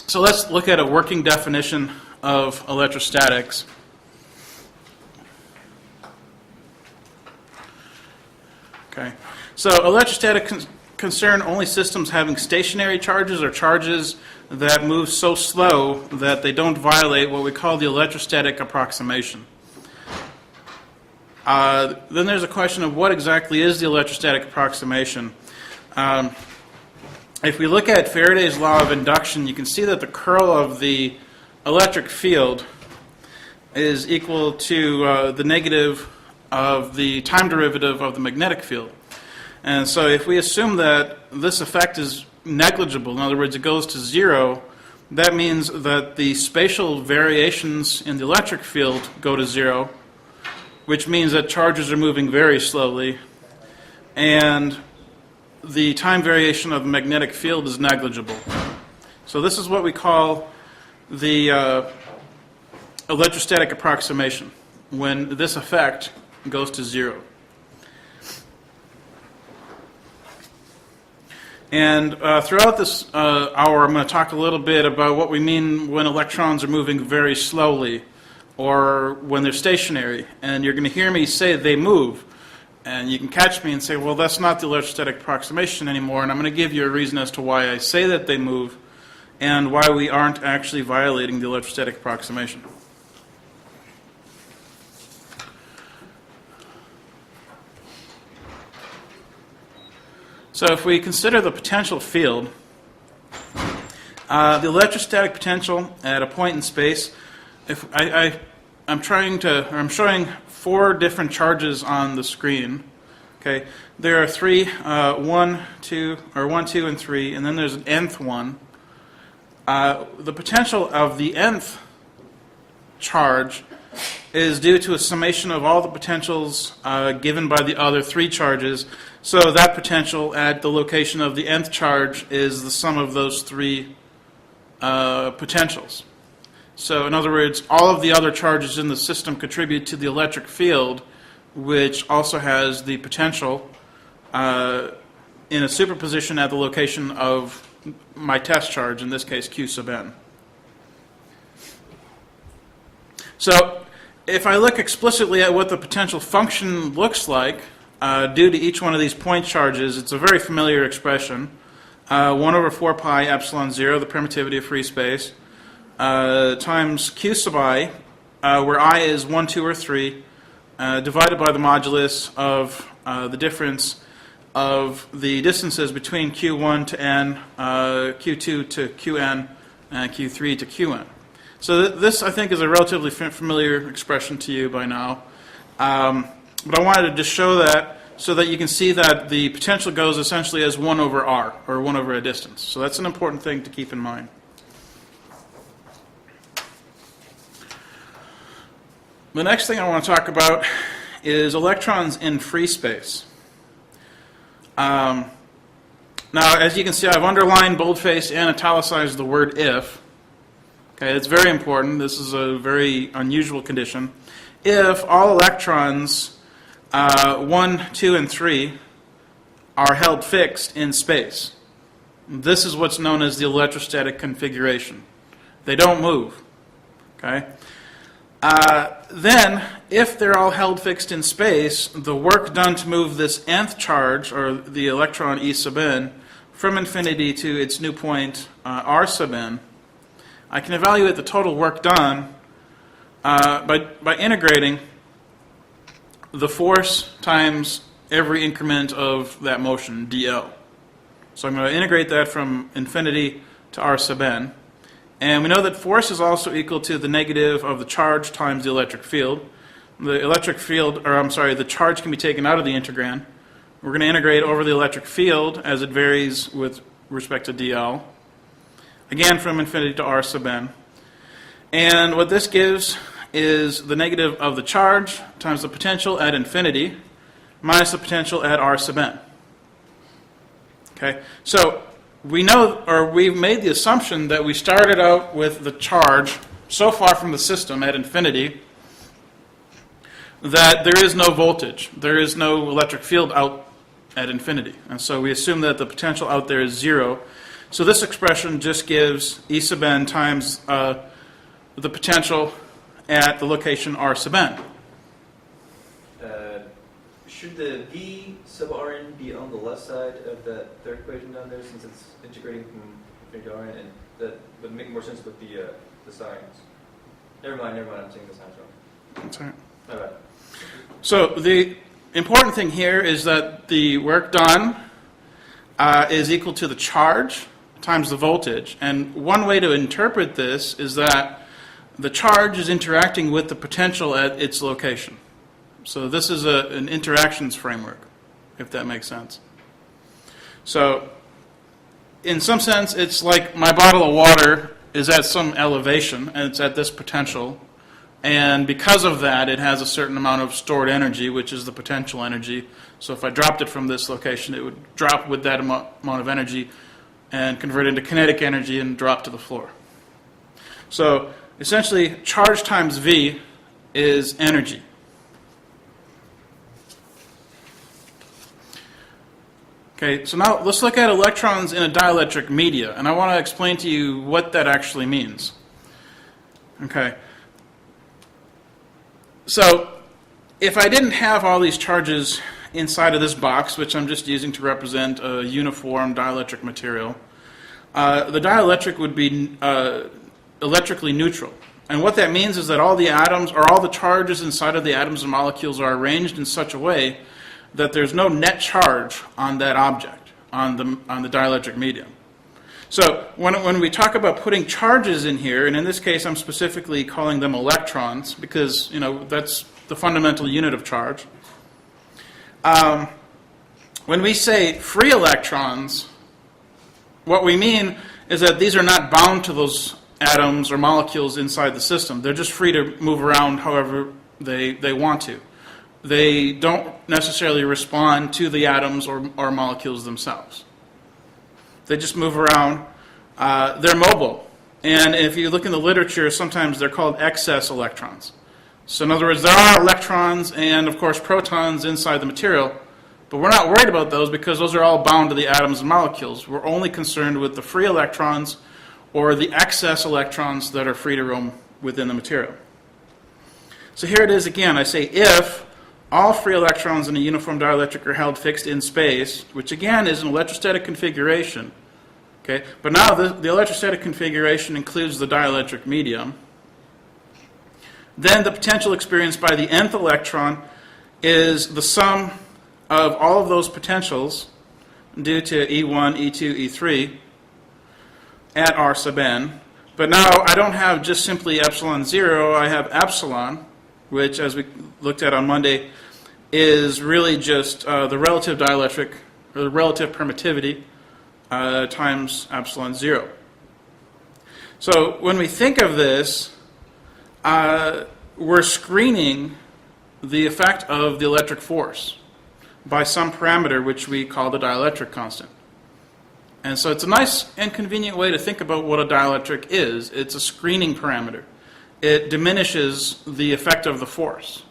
So let's look at a working definition of electrostatics. Okay. So electrostatic concern only systems having stationary charges or charges that move so slow that they don't violate what we call the electrostatic approximation. Then there's a question of what exactly is the electrostatic approximation. If we look at Faraday's law of induction, you can see that the curl of the electric field is equal to the negative of the time derivative of the magnetic field. And so if we assume that this effect is negligible, in other words, it goes to zero, that means that the spatial variations in the electric field go to zero, which means that charges are moving very slowly, and the time variation of the magnetic field is negligible. So this is what we call the electrostatic approximation, when this effect goes to zero. And throughout this hour, I'm going to talk a little bit about what we mean when electrons are moving very slowly or when they're stationary. And you're going to hear me say they move. And you can catch me and say, well, that's not the electrostatic approximation anymore. And I'm going to give you a reason as to why I say that they move and why we aren't actually violating the electrostatic approximation. So if we consider the potential field, the electrostatic potential at a point in space, if I'm showing 4 different charges on the screen. Okay, there are 3, 1, 2, and 3, and then there's an nth one. The potential of the nth charge is due to a summation of all the potentials given by the other 3 charges. So that potential at the location of the nth charge is the sum of those 3 potentials. So in other words, all of the other charges in the system contribute to the electric field, which also has the potential in a superposition at the location of my test charge, in this case Q sub n. So if I look explicitly at what the potential function looks like due to each one of these point charges, it's a very familiar expression. 1 over 4 pi epsilon 0, the permittivity of free space, times Q sub I, where I is 1, 2, or 3, divided by the modulus of the difference of the distances between Q1 to n, Q2 to Qn, and Q3 to Qn. So this, I think, is a relatively familiar expression to you by now. But I wanted to just show that so that you can see that the potential goes essentially as 1 over r, or 1 over a distance. So that's an important thing to keep in mind. The next thing I want to talk about is electrons in free space. Now, as you can see, I've underlined, boldfaced, and italicized the word if. Okay, it's very important. This is a very unusual condition. If all electrons 1, 2, and 3 are held fixed in space, this is what's known as the electrostatic configuration. They don't move. Okay? Then, if they're all held fixed in space, the work done to move this nth charge, or the electron E sub n, from infinity to its new point R sub n, I can evaluate the total work done by integrating the force times every increment of that motion, dl. So I'm going to integrate that from infinity to R sub n. And we know that force is also equal to the negative of the charge times the electric field. The charge can be taken out of the integrand. We're going to integrate over the electric field as it varies with respect to dl. Again, from infinity to R sub n. And what this gives is the negative of the charge times the potential at infinity minus the potential at R sub n. Okay, so we know, or we've made the assumption that we started out with the charge so far from the system at infinity that there is no voltage, there is no electric field out at infinity. And so we assume that the potential out there is 0. So this expression just gives E sub n times the potential at the location R sub n. Should the V sub Rn be on the left side of that third equation down there, since it's integrating from infinity to Rn, and that would make more sense with the signs? Never mind, I'm saying the signs wrong. That's all right. My bad. So the important thing here is that the work done is equal to the charge times the voltage. And one way to interpret this is that the charge is interacting with the potential at its location. So this is an interactions framework, if that makes sense. So in some sense, it's like my bottle of water is at some elevation, and it's at this potential. And because of that, it has a certain amount of stored energy, which is the potential energy. So if I dropped it from this location, it would drop with that amount of energy and convert into kinetic energy and drop to the floor. So essentially, charge times V is energy. Okay, so now let's look at electrons in a dielectric media, and I want to explain to you what that actually means. Okay. So if I didn't have all these charges inside of this box, which I'm just using to represent a uniform dielectric material, the dielectric would be electrically neutral. And what that means is that all the atoms, or all the charges inside of the atoms and molecules, are arranged in such a way that there's no net charge on that object, on the dielectric medium. So when we talk about putting charges in here, and in this case I'm specifically calling them electrons because that's the fundamental unit of charge. When we say free electrons, what we mean is that these are not bound to those atoms or molecules inside the system. They're just free to move around however they want to. They don't necessarily respond to the atoms or molecules themselves. They just move around. They're mobile. And if you look in the literature, sometimes they're called excess electrons. So in other words, there are electrons and, of course, protons inside the material, but we're not worried about those because those are all bound to the atoms and molecules. We're only concerned with the free electrons or the excess electrons that are free to roam within the material. So here it is again. I say if all free electrons in a uniform dielectric are held fixed in space, which again is an electrostatic configuration. Okay? But now the electrostatic configuration includes the dielectric medium. Then the potential experienced by the nth electron is the sum of all of those potentials due to E1, E2, E3 at R sub n. But now I don't have just simply epsilon 0, I have epsilon, which, as we looked at on Monday, is really just the relative dielectric, or the relative permittivity, times epsilon 0. So when we think of this, we're screening the effect of the electric force by some parameter which we call the dielectric constant. And so it's a nice and convenient way to think about what a dielectric is. It's a screening parameter. It diminishes the effect of the force.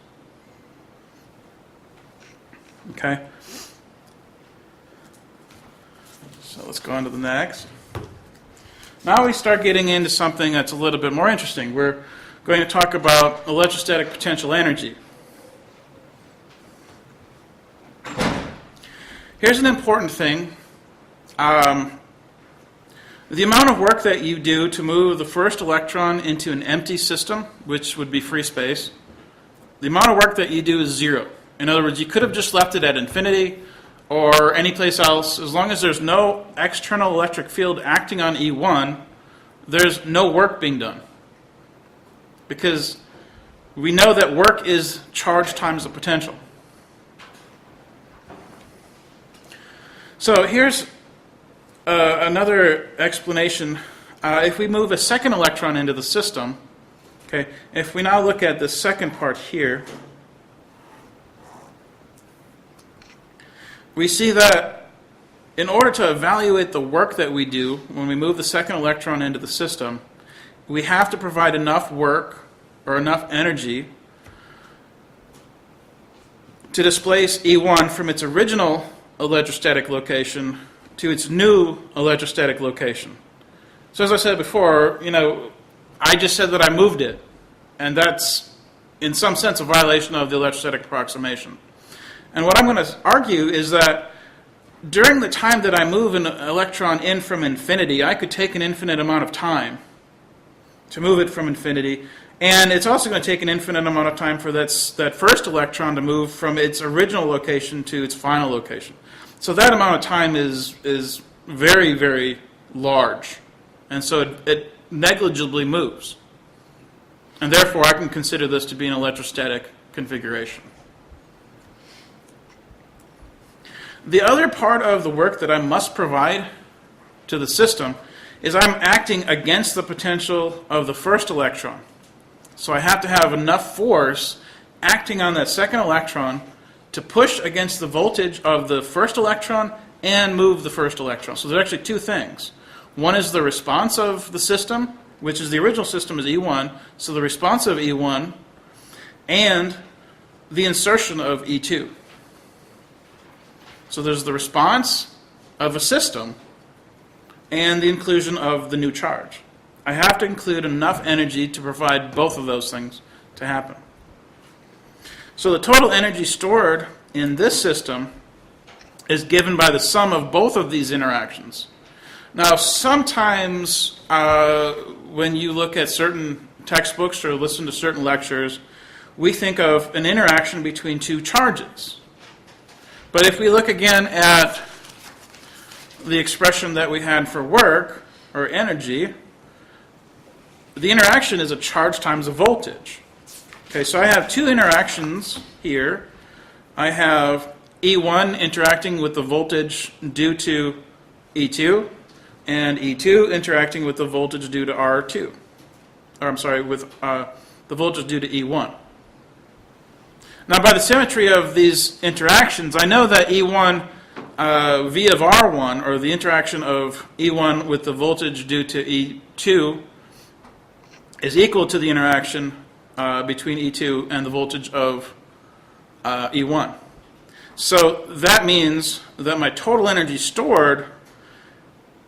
Okay? So let's go on to the next. Now we start getting into something that's a little bit more interesting. We're going to talk about electrostatic potential energy. Here's an important thing. The amount of work that you do to move the first electron into an empty system, which would be free space, the amount of work that you do is 0. In other words, you could have just left it at infinity or any place else. As long as there's no external electric field acting on E1, there's no work being done. Because we know that work is charge times the potential. So here's another explanation. If we move a second electron into the system, okay, if we now look at the second part here, we see that in order to evaluate the work that we do when we move the second electron into the system, we have to provide enough work or enough energy to displace E1 from its original electrostatic location to its new electrostatic location. So as I said before, I just said that I moved it, and that's in some sense a violation of the electrostatic approximation. And what I'm going to argue is that during the time that I move an electron in from infinity, I could take an infinite amount of time to move it from infinity, and it's also going to take an infinite amount of time for that first electron to move from its original location to its final location. So that amount of time is very, very large, and so it negligibly moves. And therefore, I can consider this to be an electrostatic configuration. The other part of the work that I must provide to the system is I'm acting against the potential of the first electron. So I have to have enough force acting on that second electron to push against the voltage of the first electron and move the first electron. So there's actually two things. One is the response of the system, which is the original system is E1, so the response of E1, and the insertion of E2. So there's the response of a system and the inclusion of the new charge. I have to include enough energy to provide both of those things to happen. So the total energy stored in this system is given by the sum of both of these interactions. Now, sometimes when you look at certain textbooks or listen to certain lectures, we think of an interaction between two charges. But if we look again at the expression that we had for work, or energy, the interaction is a charge times a voltage. Okay, so I have two interactions here. I have E1 interacting with the voltage due to E2, and E2 interacting with the voltage due to R2. Or I'm sorry, with the voltage due to E1. Now, by the symmetry of these interactions, I know that E1 V of R1, or the interaction of E1 with the voltage due to E2, is equal to the interaction between E2 and the voltage of E1. So that means that my total energy stored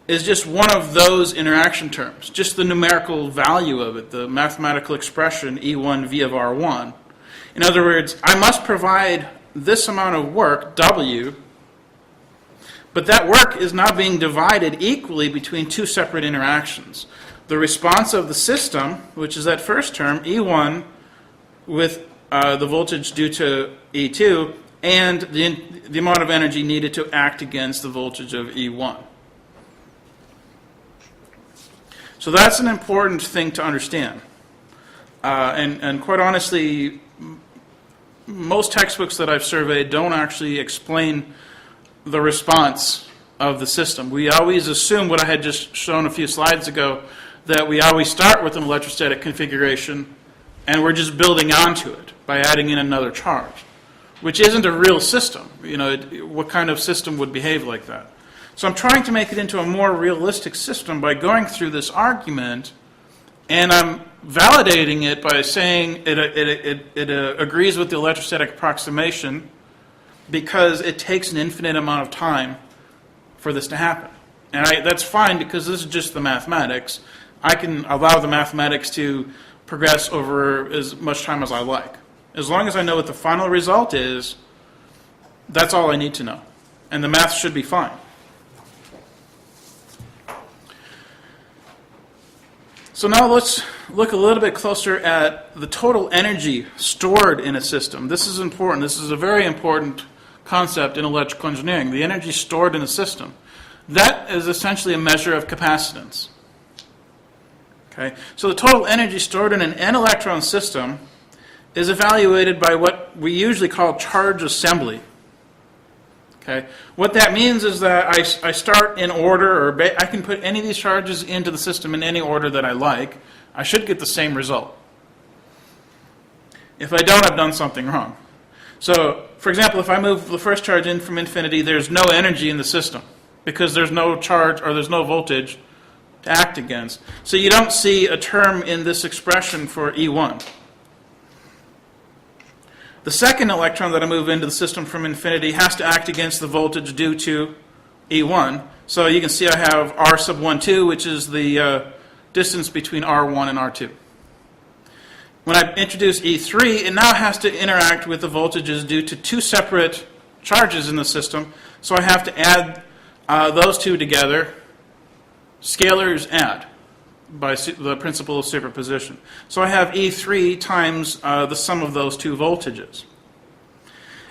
is just one of those interaction terms, just the numerical value of it, the mathematical expression E1 V of R1. In other words, I must provide this amount of work, W, but that work is not being divided equally between two separate interactions. The response of the system, which is that first term, E1, with the voltage due to E2, and the amount of energy needed to act against the voltage of E1. So that's an important thing to understand. And quite honestly, most textbooks that I've surveyed don't actually explain the response of the system. We always assume what I had just shown a few slides ago, that we always start with an electrostatic configuration and we're just building onto it by adding in another charge, which isn't a real system. What kind of system would behave like that? So I'm trying to make it into a more realistic system by going through this argument, and I'm validating it by saying it agrees with the electrostatic approximation because it takes an infinite amount of time for this to happen. And that's fine because this is just the mathematics. I can allow the mathematics to progress over as much time as I like. As long as I know what the final result is, that's all I need to know. And the math should be fine. So now let's look a little bit closer at the total energy stored in a system. This is important. This is a very important concept in electrical engineering, the energy stored in a system. That is essentially a measure of capacitance. Okay? So the total energy stored in an n-electron system is evaluated by what we usually call charge assembly. Okay? What that means is that I start in order, or I can put any of these charges into the system in any order that I like. I should get the same result. If I don't, I've done something wrong. So, for example, if I move the first charge in from infinity, there's no energy in the system because there's no charge or there's no voltage to act against. So you don't see a term in this expression for E1. The second electron that I move into the system from infinity has to act against the voltage due to E1, So you can see I have R sub 1, 2, which is the distance between R1 and R2. When I introduce E3, it now has to interact with the voltages due to two separate charges in the system. So I have to add those two together. Scalars add by the principle of superposition. So I have E3 times the sum of those two voltages.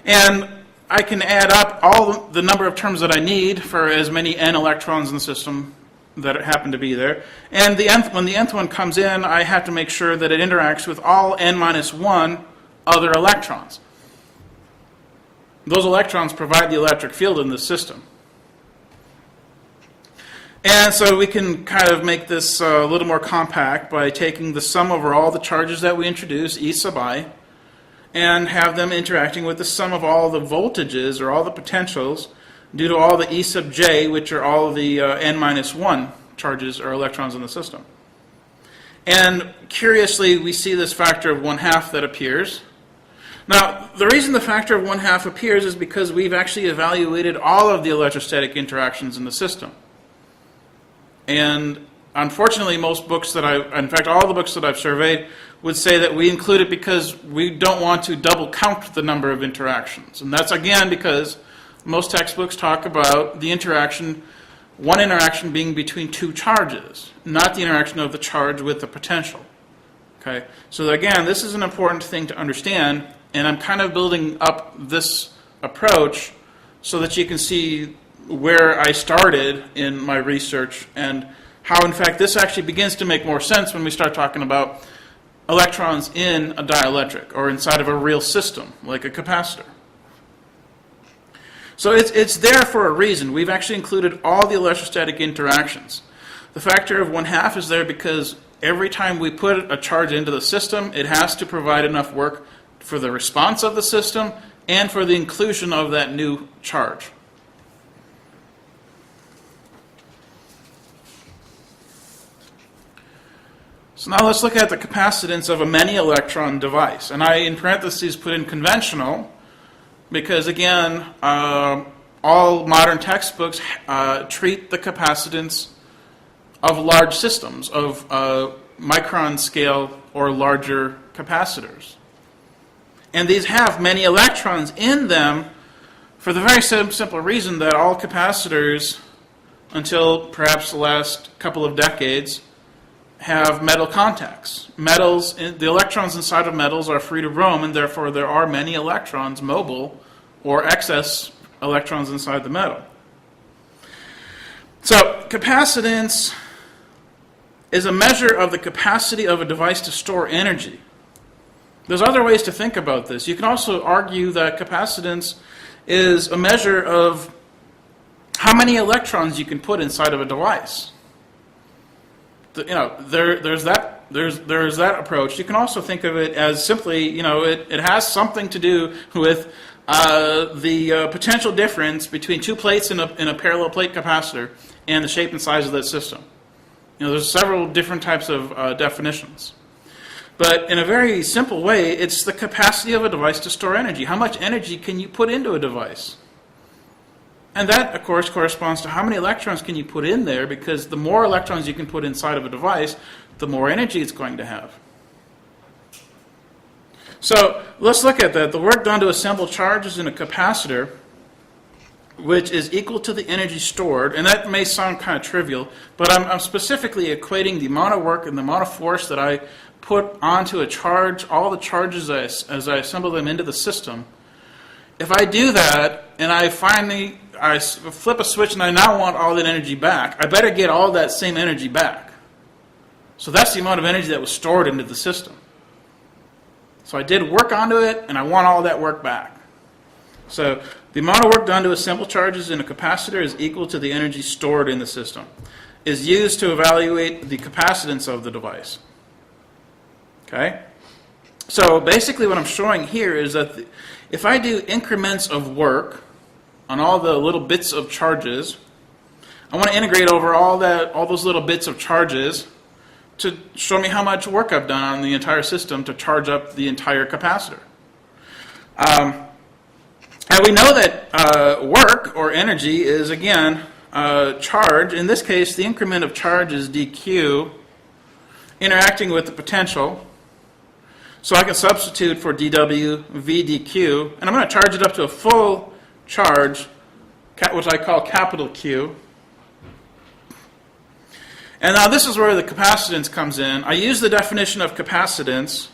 And I can add up all the number of terms that I need for as many n electrons in the system that happen to be there. And when the nth one comes in, I have to make sure that it interacts with all n minus 1 other electrons. Those electrons provide the electric field in the system. And so we can kind of make this a little more compact by taking the sum over all the charges that we introduce, E sub I, and have them interacting with the sum of all the voltages or all the potentials due to all the E sub j, which are all the n minus 1 charges or electrons in the system. And curiously, we see this factor of 1/2 that appears. Now, the reason the factor of 1/2 appears is because we've actually evaluated all of the electrostatic interactions in the system. And unfortunately, most books in fact, all the books that I've surveyed would say that we include it because we don't want to double count the number of interactions. And that's again because most textbooks talk about the interaction, one interaction being between two charges, not the interaction of the charge with the potential. Okay? So again, this is an important thing to understand, and I'm kind of building up this approach so that you can see where I started in my research and how, in fact, this actually begins to make more sense when we start talking about electrons in a dielectric or inside of a real system, like a capacitor. So it's there for a reason. We've actually included all the electrostatic interactions. The factor of 1/2 is there because every time we put a charge into the system, it has to provide enough work for the response of the system and for the inclusion of that new charge. So now let's look at the capacitance of a many electron device. And I, in parentheses, put in conventional because, again, all modern textbooks treat the capacitance of large systems, of micron scale or larger capacitors. And these have many electrons in them for the very simple reason that all capacitors, until perhaps the last couple of decades, have metal contacts. Metals, the electrons inside of metals are free to roam, and therefore there are many electrons mobile or excess electrons inside the metal. So capacitance is a measure of the capacity of a device to store energy. There's other ways to think about this. You can also argue that capacitance is a measure of how many electrons you can put inside of a device. There's that approach. You can also think of it as simply, it has something to do with the potential difference between two plates in a parallel plate capacitor and the shape and size of that system. There's several different types of definitions. But in a very simple way, it's the capacity of a device to store energy. How much energy can you put into a device? And that, of course, corresponds to how many electrons can you put in there, because the more electrons you can put inside of a device, the more energy it's going to have. So let's look at that. The work done to assemble charges in a capacitor, which is equal to the energy stored, and that may sound kind of trivial, but I'm specifically equating the amount of work and the amount of force that I put onto a charge, all the charges as I assemble them into the system. If I do that, and I flip a switch and I now want all that energy back, I better get all that same energy back. So that's the amount of energy that was stored into the system. So I did work onto it, and I want all that work back. So the amount of work done to assemble charges in a capacitor is equal to the energy stored in the system. Is used to evaluate the capacitance of the device. Okay? So basically what I'm showing here is that if I do increments of work on all the little bits of charges, I want to integrate over all those little bits of charges to show me how much work I've done on the entire system to charge up the entire capacitor. And we know that work or energy is, again, charge. In this case, the increment of charge is dq, interacting with the potential. So I can substitute for dw v dq, and I'm going to charge it up to a full charge, which I call capital Q. And now this is where the capacitance comes in. I use the definition of capacitance.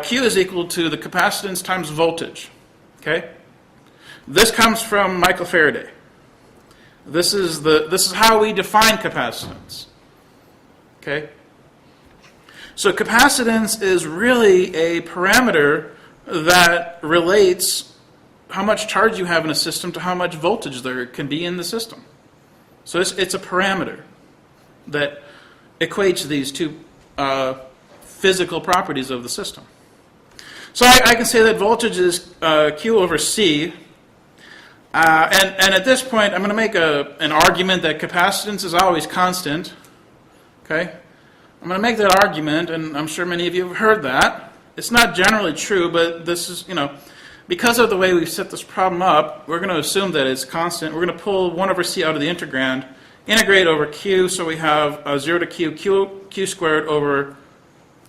Q is equal to the capacitance times voltage. Okay? This comes from Michael Faraday. This is how we define capacitance. Okay? So capacitance is really a parameter that relates how much charge you have in a system to how much voltage there can be in the system. So it's a parameter that equates these two physical properties of the system. So I can say that voltage is Q over C. And at this point, I'm going to make an argument that capacitance is always constant. Okay? I'm going to make that argument, and I'm sure many of you have heard that. It's not generally true, but this is, because of the way we've set this problem up, we're going to assume that it's constant. We're going to pull 1 over C out of the integrand, integrate over Q, so we have 0 to Q squared over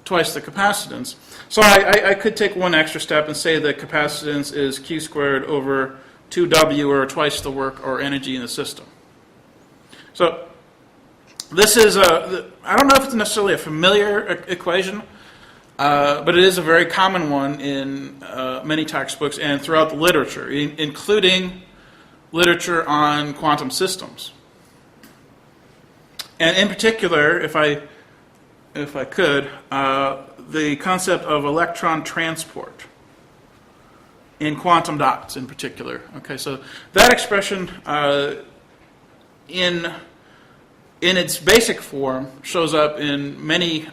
twice the capacitance. So I could take one extra step and say that capacitance is Q squared over 2W, or twice the work or energy in the system. So this is I don't know if it's necessarily a familiar equation, but it is a very common one in many textbooks and throughout the literature, including literature on quantum systems. And in particular, if I could, the concept of electron transport in quantum dots in particular. Okay, so that expression in its basic form shows up in many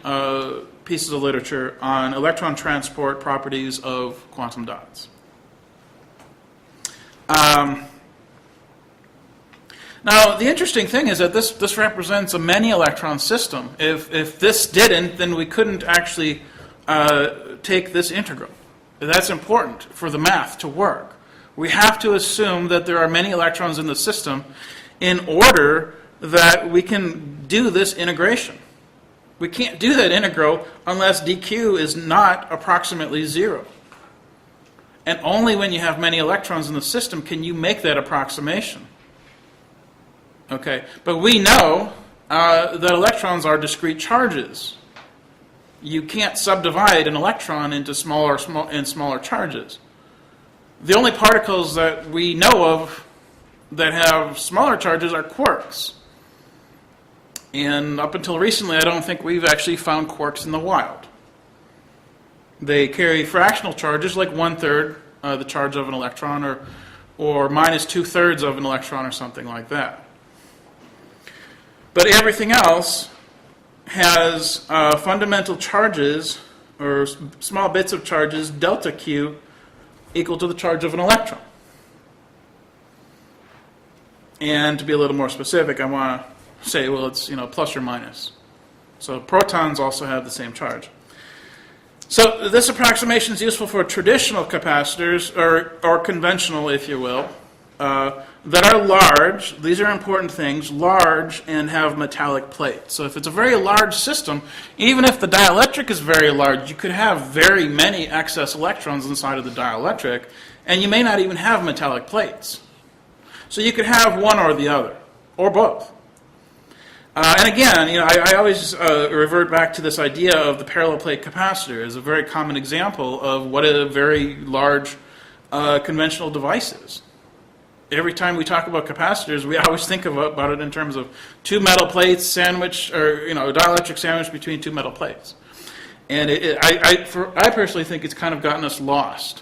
pieces of literature on electron transport properties of quantum dots. Now, the interesting thing is that this represents a many electron system. If this didn't, then we couldn't actually take this integral. That's important for the math to work. We have to assume that there are many electrons in the system in order that we can do this integration. We can't do that integral unless dq is not approximately 0. And only when you have many electrons in the system can you make that approximation. Okay, but we know that electrons are discrete charges. You can't subdivide an electron into smaller charges. The only particles that we know of that have smaller charges are quarks. And up until recently, I don't think we've actually found quarks in the wild. They carry fractional charges like 1/3 the charge of an electron, or minus 2/3 of an electron, or something like that. But everything else has fundamental charges, or small bits of charges, delta Q, equal to the charge of an electron. And to be a little more specific, I want to say, well, it's plus or minus. So protons also have the same charge. So this approximation is useful for traditional capacitors, or conventional, if you will, that are large. These are important things, large and have metallic plates. So if it's a very large system, even if the dielectric is very large, you could have very many excess electrons inside of the dielectric, and you may not even have metallic plates. So you could have one or the other, or both. And again, I always revert back to this idea of the parallel plate capacitor as a very common example of what a very large conventional device is. Every time we talk about capacitors, we always think about it in terms of two metal plates sandwiched, or a dielectric sandwich between two metal plates. And I personally think it's kind of gotten us lost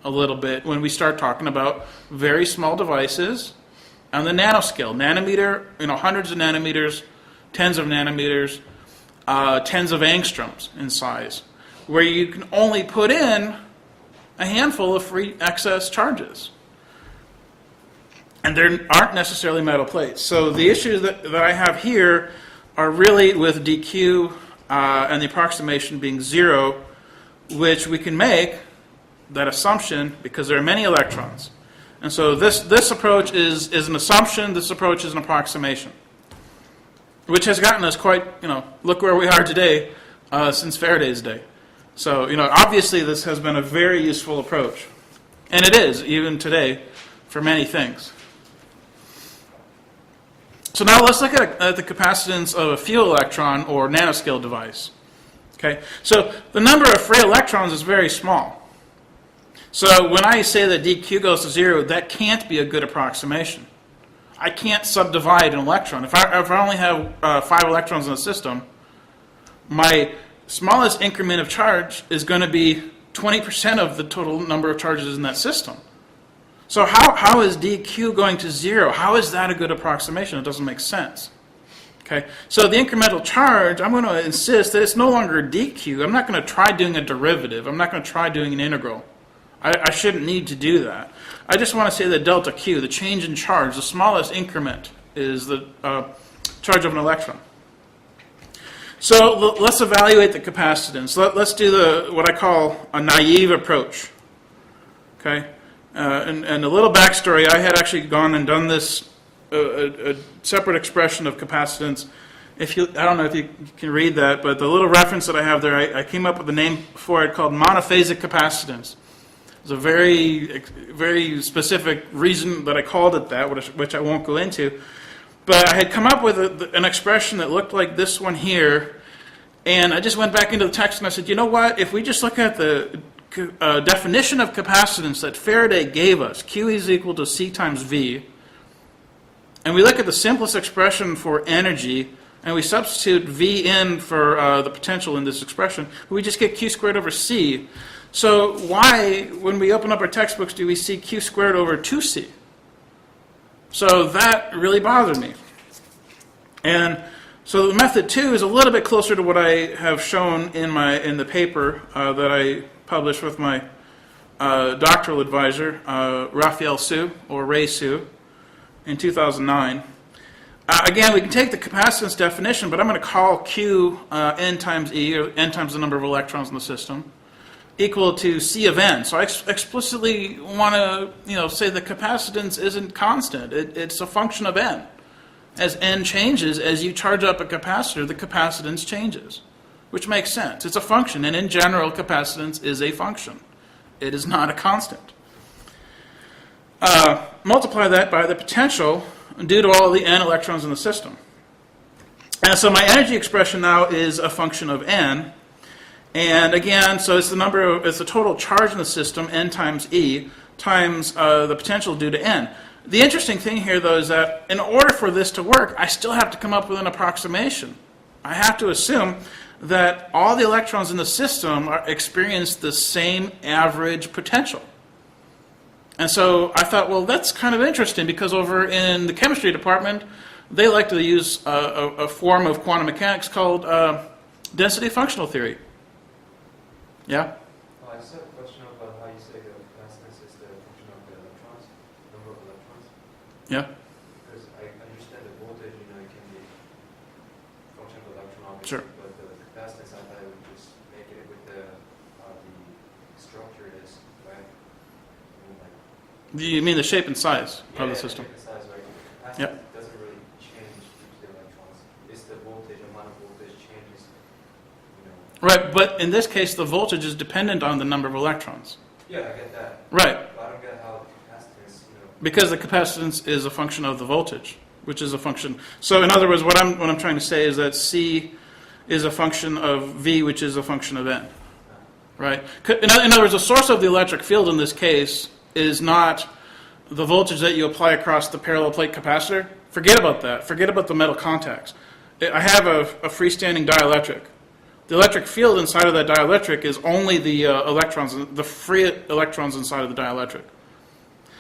a little bit when we start talking about very small devices on the nanoscale, nanometer, hundreds of nanometers, tens of nanometers, tens of angstroms in size, where you can only put in a handful of free excess charges. And there aren't necessarily metal plates. So the issues that I have here are really with dq and the approximation being 0, which we can make that assumption because there are many electrons. And so this approach is an assumption, this approach is an approximation, which has gotten us quite, look where we are today since Faraday's day. So, obviously this has been a very useful approach. And it is, even today, for many things. So now let's look at the capacitance of a few electron or nanoscale device. Okay, so the number of free electrons is very small. So when I say that dq goes to 0, that can't be a good approximation. I can't subdivide an electron. If I only have 5 electrons in a system, my smallest increment of charge is going to be 20% of the total number of charges in that system. So how is dq going to 0? How is that a good approximation? It doesn't make sense. Okay, so the incremental charge, I'm going to insist that it's no longer dq. I'm not going to try doing a derivative. I'm not going to try doing an integral. I shouldn't need to do that. I just want to say that delta q, the change in charge, the smallest increment, is the charge of an electron. So let's evaluate the capacitance. Let's do what I call a naive approach. Okay. And a little backstory, I had actually gone and done this, a separate expression of capacitance. I don't know if you can read that, but the little reference that I have there, I came up with a name for it called monophasic capacitance. There's a very, very specific reason that I called it that, which I won't go into. But I had come up with an expression that looked like this one here, and I just went back into the text and I said, you know what, if we just look at the definition of capacitance that Faraday gave us, Q is equal to C times V, and we look at the simplest expression for energy, and we substitute V in for the potential in this expression, we just get Q squared over C. So why, when we open up our textbooks, do we see Q squared over 2C? So that really bothered me. And so the method 2 is a little bit closer to what I have shown in the paper that I published with my doctoral advisor, Raphael Su, or Ray Su, in 2009. Again, we can take the capacitance definition, but I'm going to call Q n times E, or n times the number of electrons in the system, equal to C of n. So I explicitly want to say the capacitance isn't constant. It's a function of n. As n changes, as you charge up a capacitor, the capacitance changes, which makes sense. It's a function, and in general, capacitance is a function. It is not a constant. Multiply that by the potential due to all the n electrons in the system. And so my energy expression now is a function of n. And again, so it's the total charge in the system, n times E, times the potential due to n. The interesting thing here, though, is that in order for this to work, I still have to come up with an approximation. I have to assume that all the electrons in the system experience the same average potential. And so I thought, well, that's kind of interesting, because over in the chemistry department, they like to use a form of quantum mechanics called density functional theory. Yeah? I just have a question about how you say the capacitance is the function of the electrons, number of electrons. Yeah? Because I understand the voltage, it can be a function of the electron, obviously, Sure. but the capacitance, I thought it would just make it with the structure it is, right? You mean the shape and size of the system? The size, right? The capacitance Yep. doesn't really change due to the electrons. It's the voltage, amount of voltage changes, Right, but in this case, the voltage is dependent on the number of electrons. Yeah, I get that. Right, But I don't get how the capacitance, because the capacitance is a function of the voltage, which is a function. So in other words, what I'm trying to say is that C is a function of V, which is a function of N. Right? In other words, the source of the electric field in this case is not the voltage that you apply across the parallel plate capacitor. Forget about that. Forget about the metal contacts. I have a freestanding dielectric. The electric field inside of that dielectric is only the electrons, the free electrons inside of the dielectric.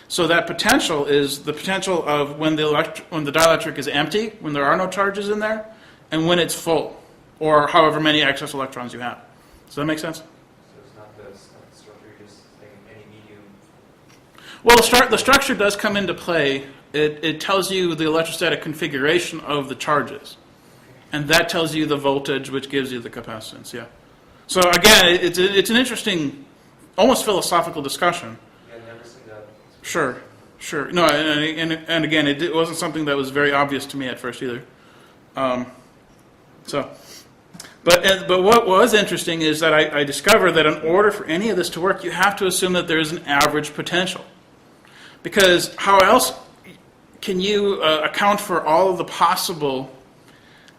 So that potential is the potential of when the dielectric is empty, when there are no charges in there, and when it's full, or however many excess electrons you have. Does that make sense? So it's not the structure, you're just saying any medium. Well, the structure does come into play. It tells you the electrostatic configuration of the charges. And that tells you the voltage, which gives you the capacitance, yeah. So again, it's an interesting, almost philosophical discussion. Yeah, I've never seen that. Sure. Sure. No, and again, it wasn't something that was very obvious to me at first either. But what was interesting is that I discovered that in order for any of this to work, you have to assume that there is an average potential. Because how else can you account for all of the possible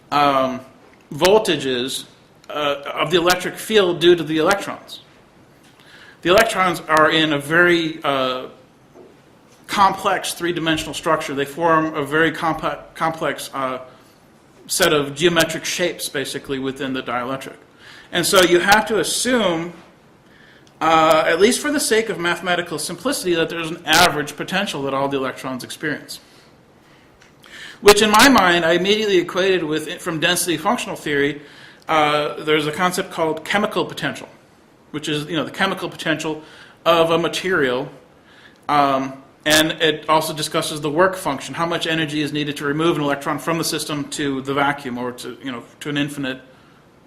voltages of the electric field due to the electrons? The electrons are in a very complex three-dimensional structure. They form a very complex set of geometric shapes, basically, within the dielectric. And so you have to assume, at least for the sake of mathematical simplicity, that there's an average potential that all the electrons experience. Which, in my mind, I immediately equated with, from density functional theory, there's a concept called chemical potential, which is, the chemical potential of a material. And it also discusses the work function, how much energy is needed to remove an electron from the system to the vacuum, or to an infinite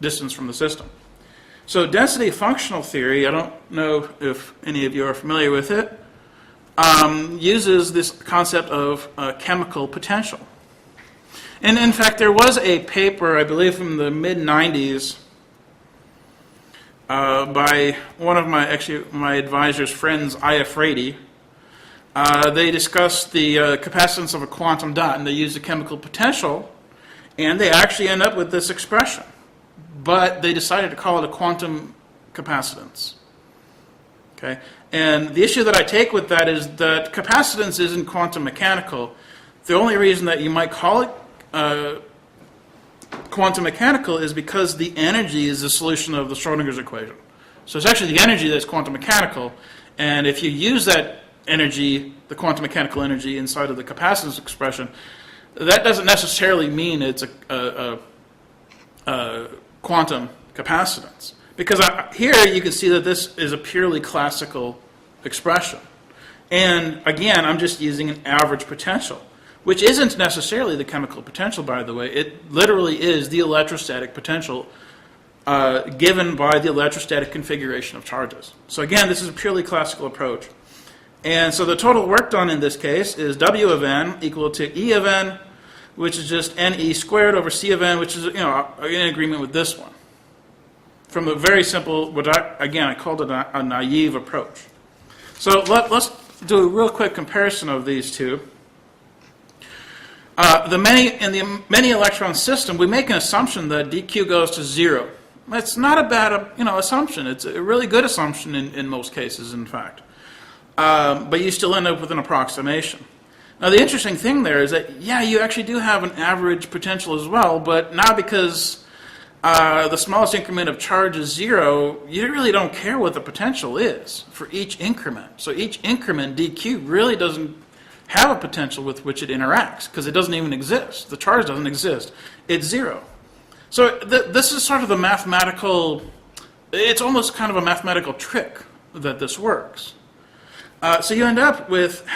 distance from the system. So density functional theory, I don't know if any of you are familiar with it, uses this concept of chemical potential. And in fact, there was a paper, I believe from the mid-90s, by one of my advisor's friends, I.F. Frady. They discussed the capacitance of a quantum dot, and they used the chemical potential, and they actually end up with this expression. But they decided to call it a quantum capacitance. Okay? And the issue that I take with that is that capacitance isn't quantum mechanical. The only reason that you might call it quantum mechanical is because the energy is the solution of the Schrodinger's equation. So it's actually the energy that's quantum mechanical, and if you use that energy, the quantum mechanical energy inside of the capacitance expression, that doesn't necessarily mean it's a quantum capacitance. Because here you can see that this is a purely classical expression. And again, I'm just using an average potential, which isn't necessarily the chemical potential, by the way. It literally is the electrostatic potential given by the electrostatic configuration of charges. So again, this is a purely classical approach. And so the total work done in this case is W of n equal to E of n, which is just NE squared over C of n, which is in agreement with this one. From a very simple, I called it a naive approach. So let's do a real quick comparison of these two. In the many electron system, we make an assumption that dq goes to 0. It's not a bad assumption. It's a really good assumption in most cases, in fact. But you still end up with an approximation. Now, the interesting thing there is that, you actually do have an average potential as well, but now because the smallest increment of charge is 0, you really don't care what the potential is for each increment. So each increment, dq, really doesn't have a potential with which it interacts, because it doesn't even exist. The charge doesn't exist. It's 0. So this is sort of the mathematical, it's almost kind of a mathematical trick that this works. So you end up with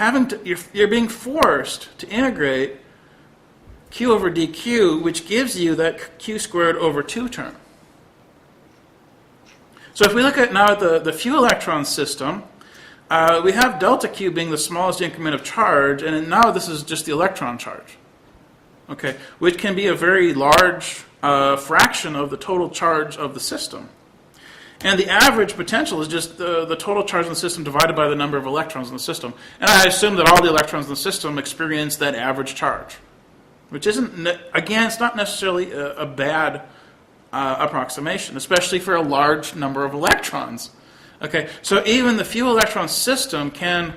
you're being forced to integrate q over dq, which gives you that q squared over 2 term. So if we look at now the few electron system, we have delta q being the smallest increment of charge, and now this is just the electron charge, okay, which can be a very large fraction of the total charge of the system. And the average potential is just the total charge in the system divided by the number of electrons in the system. And I assume that all the electrons in the system experience that average charge, which isn't, again, it's not necessarily a bad approximation, especially for a large number of electrons. Okay, so even the few electron system can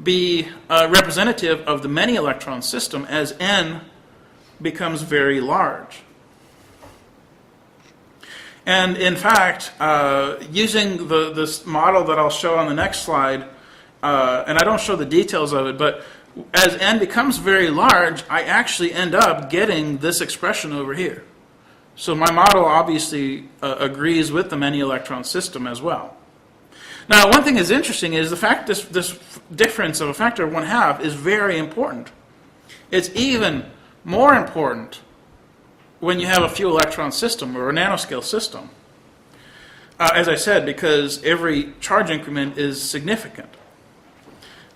be representative of the many electron system as n becomes very large. And in fact, using this model that I'll show on the next slide, and I don't show the details of it, but as n becomes very large, I actually end up getting this expression over here. So my model obviously agrees with the many electron system as well. Now, one thing that's interesting is the fact this difference of a factor of 1/2 is very important. It's even more important when you have a few electron system or a nanoscale system. As I said, because every charge increment is significant.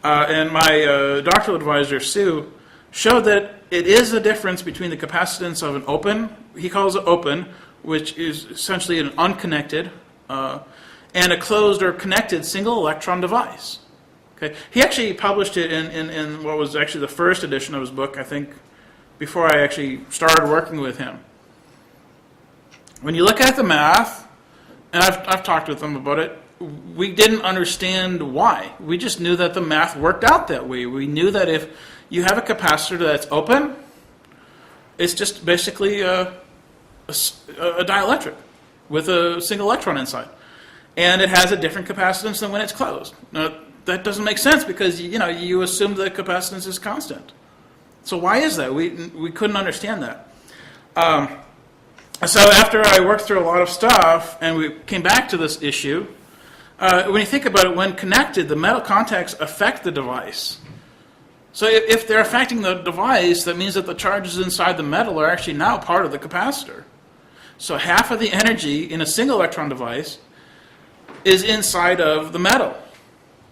and my doctoral advisor, Sue, showed that it is a difference between the capacitance of an open, he calls it open, which is essentially an unconnected, and a closed or connected single electron device. Okay. He actually published it in what was actually the first edition of his book, I think, before I actually started working with him. When you look at the math, and I've talked with him about it, we didn't understand why. We just knew that the math worked out that way. We knew that if you have a capacitor that's open, it's just basically a dielectric with a single electron inside. And it has a different capacitance than when it's closed. Now, that doesn't make sense because you assume the capacitance is constant. So why is that? We couldn't understand that. So after I worked through a lot of stuff and we came back to this issue, when you think about it, when connected, the metal contacts affect the device. So if they're affecting the device, that means that the charges inside the metal are actually now part of the capacitor. So half of the energy in a single electron device is inside of the metal.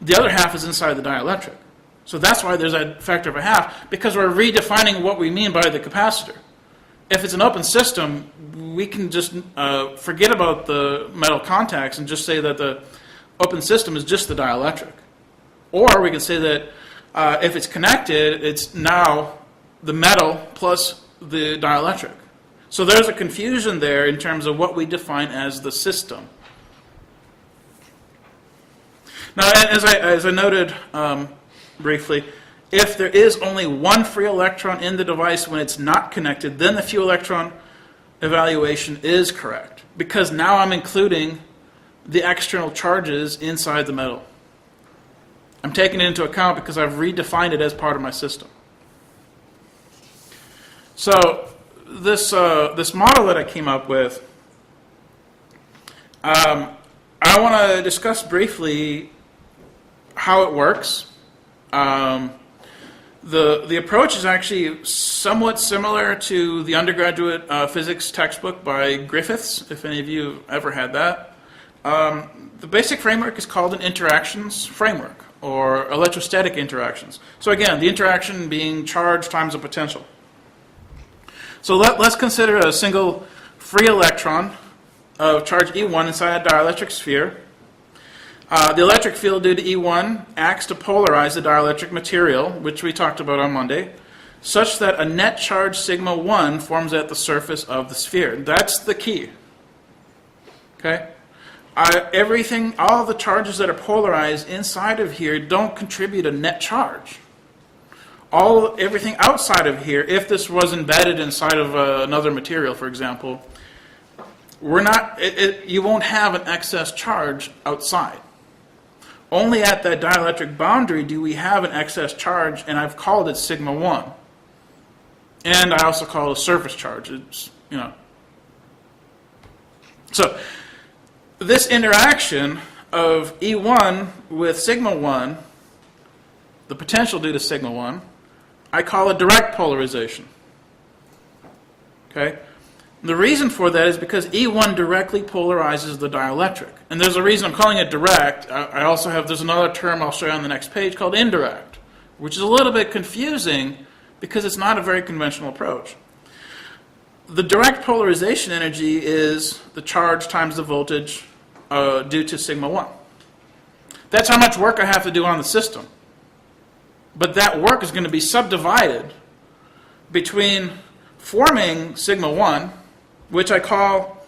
The other half is inside the dielectric. So that's why there's a factor of a half, because we're redefining what we mean by the capacitor. If it's an open system, we can just forget about the metal contacts and just say that the open system is just the dielectric. Or we can say that if it's connected, it's now the metal plus the dielectric. So there's a confusion there in terms of what we define as the system. Now, as I noted briefly, if there is only one free electron in the device when it's not connected, then the few electron evaluation is correct, because now I'm including the external charges inside the metal. I'm taking it into account because I've redefined it as part of my system. So this model that I came up with, I want to discuss briefly how it works. The approach is actually somewhat similar to the undergraduate physics textbook by Griffiths, if any of you have ever had that. The basic framework is called an interactions framework, or electrostatic interactions. So again, the interaction being charge times a potential. So let's consider a single free electron of charge E1 inside a dielectric sphere. The electric field due to E1 acts to polarize the dielectric material, which we talked about on Monday, such that a net charge sigma 1 forms at the surface of the sphere. That's the key. Okay? All the charges that are polarized inside of here don't contribute a net charge. Everything outside of here, if this was embedded inside of another material, for example, you won't have an excess charge outside. Only at that dielectric boundary do we have an excess charge, and I've called it sigma 1. And I also call it a surface charge. So this interaction of E1 with sigma 1, the potential due to sigma 1, I call it direct polarization. Okay? The reason for that is because E1 directly polarizes the dielectric. And there's a reason I'm calling it direct. There's another term I'll show you on the next page called indirect, which is a little bit confusing because it's not a very conventional approach. The direct polarization energy is the charge times the voltage due to sigma 1. That's how much work I have to do on the system. But that work is going to be subdivided between forming sigma 1, which I call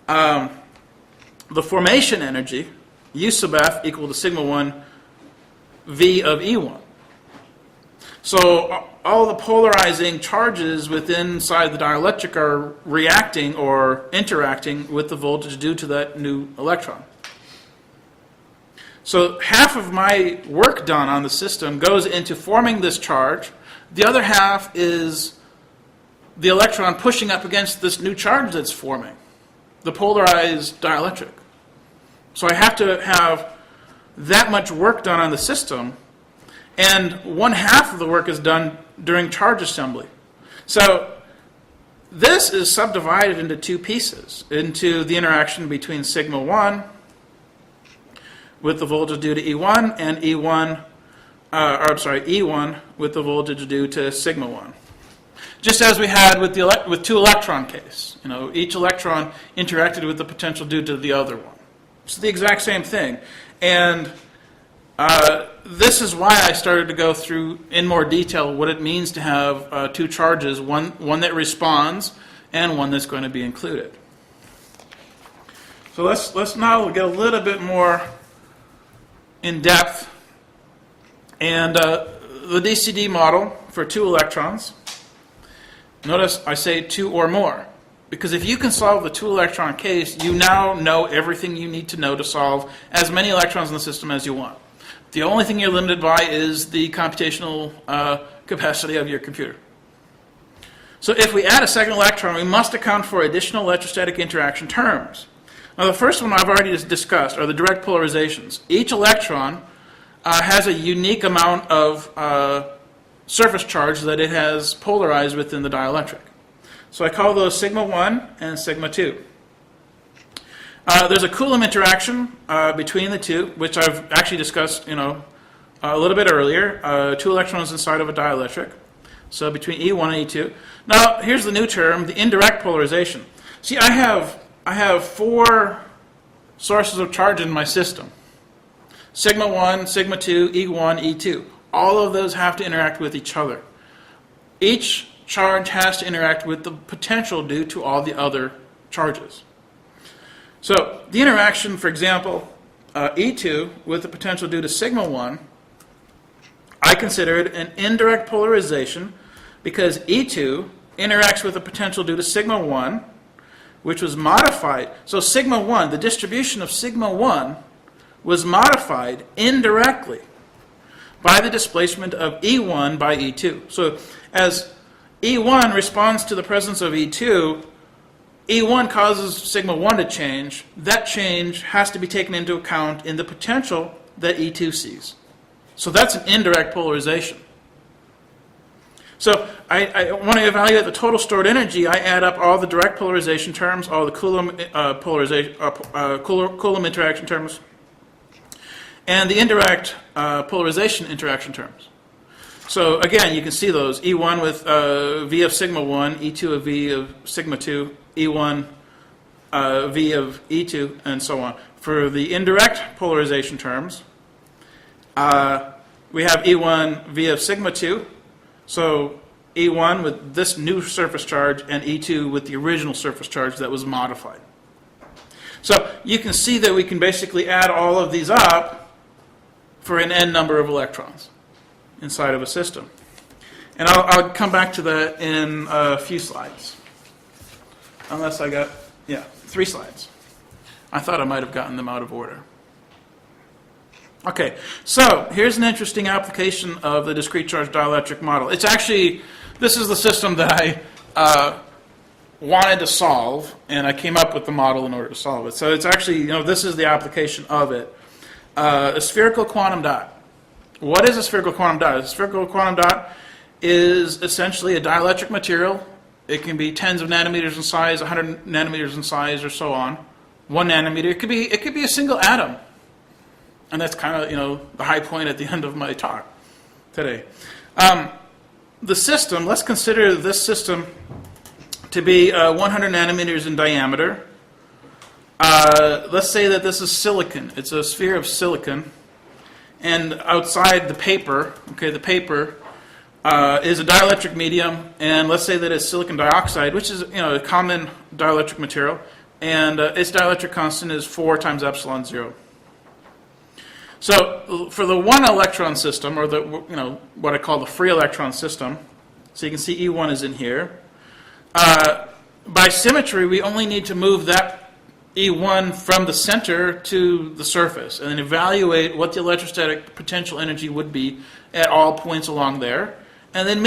the formation energy, U sub F equal to sigma 1 V of E1. So all the polarizing charges inside the dielectric are reacting or interacting with the voltage due to that new electron. So half of my work done on the system goes into forming this charge. The other half is the electron pushing up against this new charge that's forming, the polarized dielectric. So I have to have that much work done on the system, and one half of the work is done during charge assembly. So this is subdivided into two pieces, into the interaction between sigma 1 with the voltage due to E1 and E1 or I'm sorry, E1 with the voltage due to sigma 1. Just as we had with the with two electron case. You know, each electron interacted with the potential due to the other one. It's the exact same thing. And this is why I started to go through in more detail what it means to have two charges, one that responds and one that's going to be included. So let's now get a little bit more in depth. And the DCD model for two electrons, notice I say two or more, because if you can solve the two electron case, you now know everything you need to know to solve as many electrons in the system as you want. The only thing you're limited by is the computational capacity of your computer. So if we add a second electron, we must account for additional electrostatic interaction terms. Now the first one I've already discussed are the direct polarizations. Each electron has a unique amount of surface charge that it has polarized within the dielectric. So I call those sigma 1 and sigma 2. There's a Coulomb interaction between the two, which I've actually discussed, a little bit earlier. Two electrons inside of a dielectric, so between E1 and E2. Now, here's the new term, the indirect polarization. See, I have four sources of charge in my system: sigma 1, sigma 2, E1, E2. All of those have to interact with each other. Each charge has to interact with the potential due to all the other charges. So the interaction, for example, E2 with the potential due to sigma 1, I consider it an indirect polarization because E2 interacts with the potential due to sigma 1, which was modified. So sigma 1, the distribution of sigma 1 was modified indirectly by the displacement of E1 by E2. So as E1 responds to the presence of E2, E1 causes sigma 1 to change. That change has to be taken into account in the potential that E2 sees. So that's an indirect polarization. So I want to evaluate the total stored energy. I add up all the direct polarization terms, all the Coulomb Coulomb interaction terms, and the indirect polarization interaction terms. So again, you can see those: E1 with V of sigma 1, E2 of V of sigma 2, E1 V of E2, and so on. For the indirect polarization terms, we have E1 V of sigma 2, so E1 with this new surface charge and E2 with the original surface charge that was modified. So you can see that we can basically add all of these up for an n number of electrons inside of a system. And I'll come back to that in a few slides. Unless I got, 3 slides. I thought I might have gotten them out of order. Okay, so here's an interesting application of the discrete charge dielectric model. It's actually, this is the system that I wanted to solve, and I came up with the model in order to solve it. So it's actually, this is the application of it. A spherical quantum dot. What is a spherical quantum dot? A spherical quantum dot is essentially a dielectric material. It can be tens of nanometers in size, 100 nanometers in size, or so on. 1 nanometer. It could be a single atom. And that's kind of, the high point at the end of my talk today. The system, let's consider this system to be 100 nanometers in diameter. Let's say that this is silicon. It's a sphere of silicon. And outside the paper, the paper is a dielectric medium, and let's say that it's silicon dioxide, which is a common dielectric material, and its dielectric constant is 4 times epsilon 0. So for the one electron system, or the what I call the free electron system, so you can see E1 is in here. By symmetry, we only need to move that E1 from the center to the surface, and then evaluate what the electrostatic potential energy would be at all points along there, and then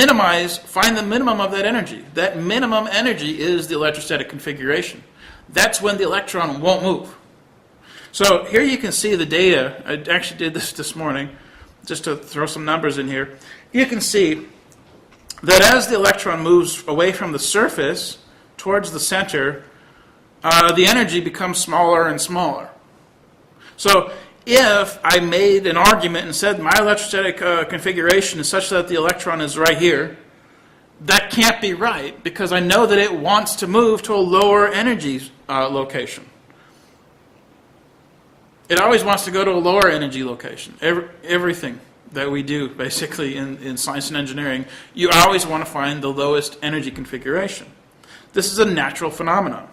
find the minimum of that energy. That minimum energy is the electrostatic configuration. That's when the electron won't move. So here you can see the data. I actually did this morning, just to throw some numbers in here. You can see that as the electron moves away from the surface towards the center, the energy becomes smaller and smaller. So if I made an argument and said my electrostatic configuration is such that the electron is right here, that can't be right because I know that it wants to move to a lower energy location. It always wants to go to a lower energy location. Everything that we do, basically, in science and engineering, you always want to find the lowest energy configuration. This is a natural phenomenon.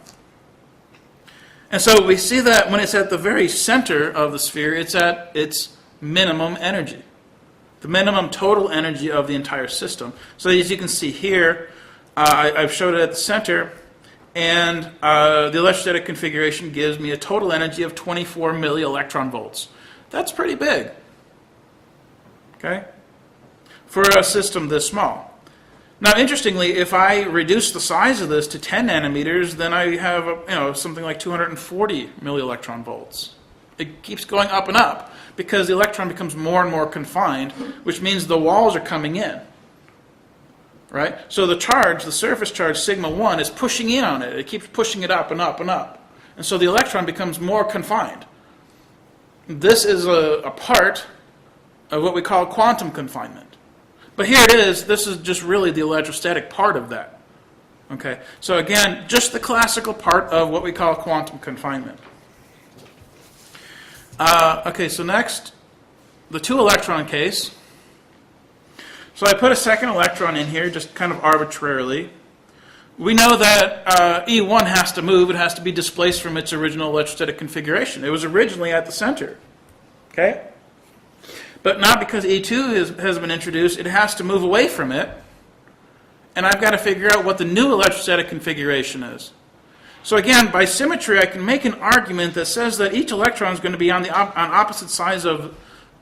And so we see that when it's at the very center of the sphere, it's at its minimum energy, the minimum total energy of the entire system. So as you can see here, I've showed it at the center, and the electrostatic configuration gives me a total energy of 24 millielectron volts. That's pretty big, okay, for a system this small. Now, interestingly, if I reduce the size of this to 10 nanometers, then I have something like 240 millielectron volts. It keeps going up and up because the electron becomes more and more confined, which means the walls are coming in. Right? So the charge, the surface charge, sigma 1, is pushing in on it. It keeps pushing it up and up and up. And so the electron becomes more confined. This is a part of what we call quantum confinement. But here it is. This is just really the electrostatic part of that. Okay? So again, just the classical part of what we call quantum confinement. Okay, so next, the 2-electron case. So I put a second electron in here, just kind of arbitrarily. We know that E1 has to move. It has to be displaced from its original electrostatic configuration. It was originally at the center. Okay? But not because E2 has been introduced. It has to move away from it. And I've got to figure out what the new electrostatic configuration is. So again, by symmetry, I can make an argument that says that each electron is going to be on opposite sides of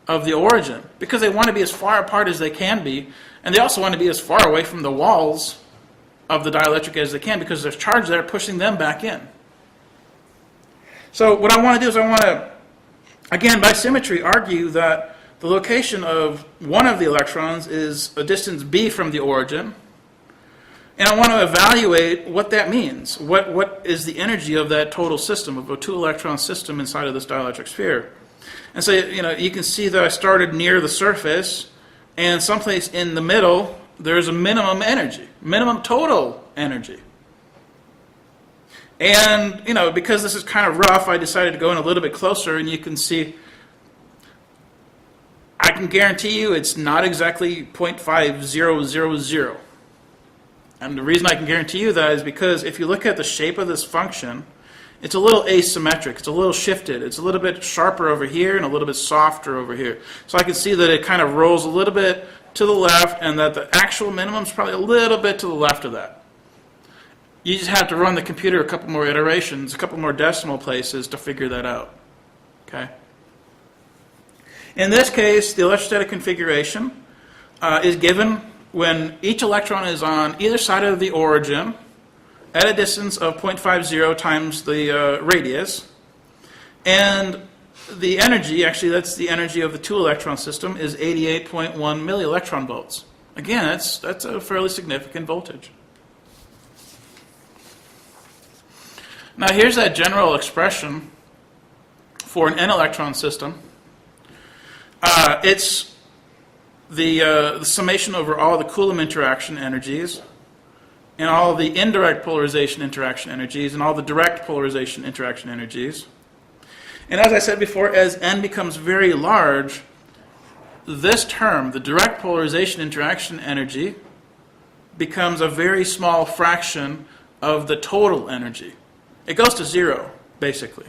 the origin, because they want to be as far apart as they can be, and they also want to be as far away from the walls of the dielectric as they can, because there's charge there pushing them back in. So what I want to do is I want to, again, by symmetry, argue that the location of one of the electrons is a distance b from the origin, and I want to evaluate what that means. What is the energy of that total system, of a 2-electron system inside of this dielectric sphere? And so, you can see that I started near the surface, and someplace in the middle, there's a minimum energy, minimum total energy. And, because this is kind of rough, I decided to go in a little bit closer, and you can see, I can guarantee you it's not exactly 0.5000. And the reason I can guarantee you that is because if you look at the shape of this function, it's a little asymmetric. It's a little shifted. It's a little bit sharper over here and a little bit softer over here. So I can see that it kind of rolls a little bit to the left, and that the actual minimum is probably a little bit to the left of that. You just have to run the computer a couple more iterations, a couple more decimal places to figure that out. Okay? In this case, the electrostatic configuration is given when each electron is on either side of the origin at a distance of 0.50 times the radius. And the energy, actually that's the energy of the 2-electron system, is 88.1 millielectron volts. Again, that's a fairly significant voltage. Now here's that general expression for an n-electron system. It's the summation over all the Coulomb interaction energies, and all the indirect polarization interaction energies, and all the direct polarization interaction energies. And as I said before, as n becomes very large, this term, the direct polarization interaction energy, becomes a very small fraction of the total energy. It goes to 0, basically,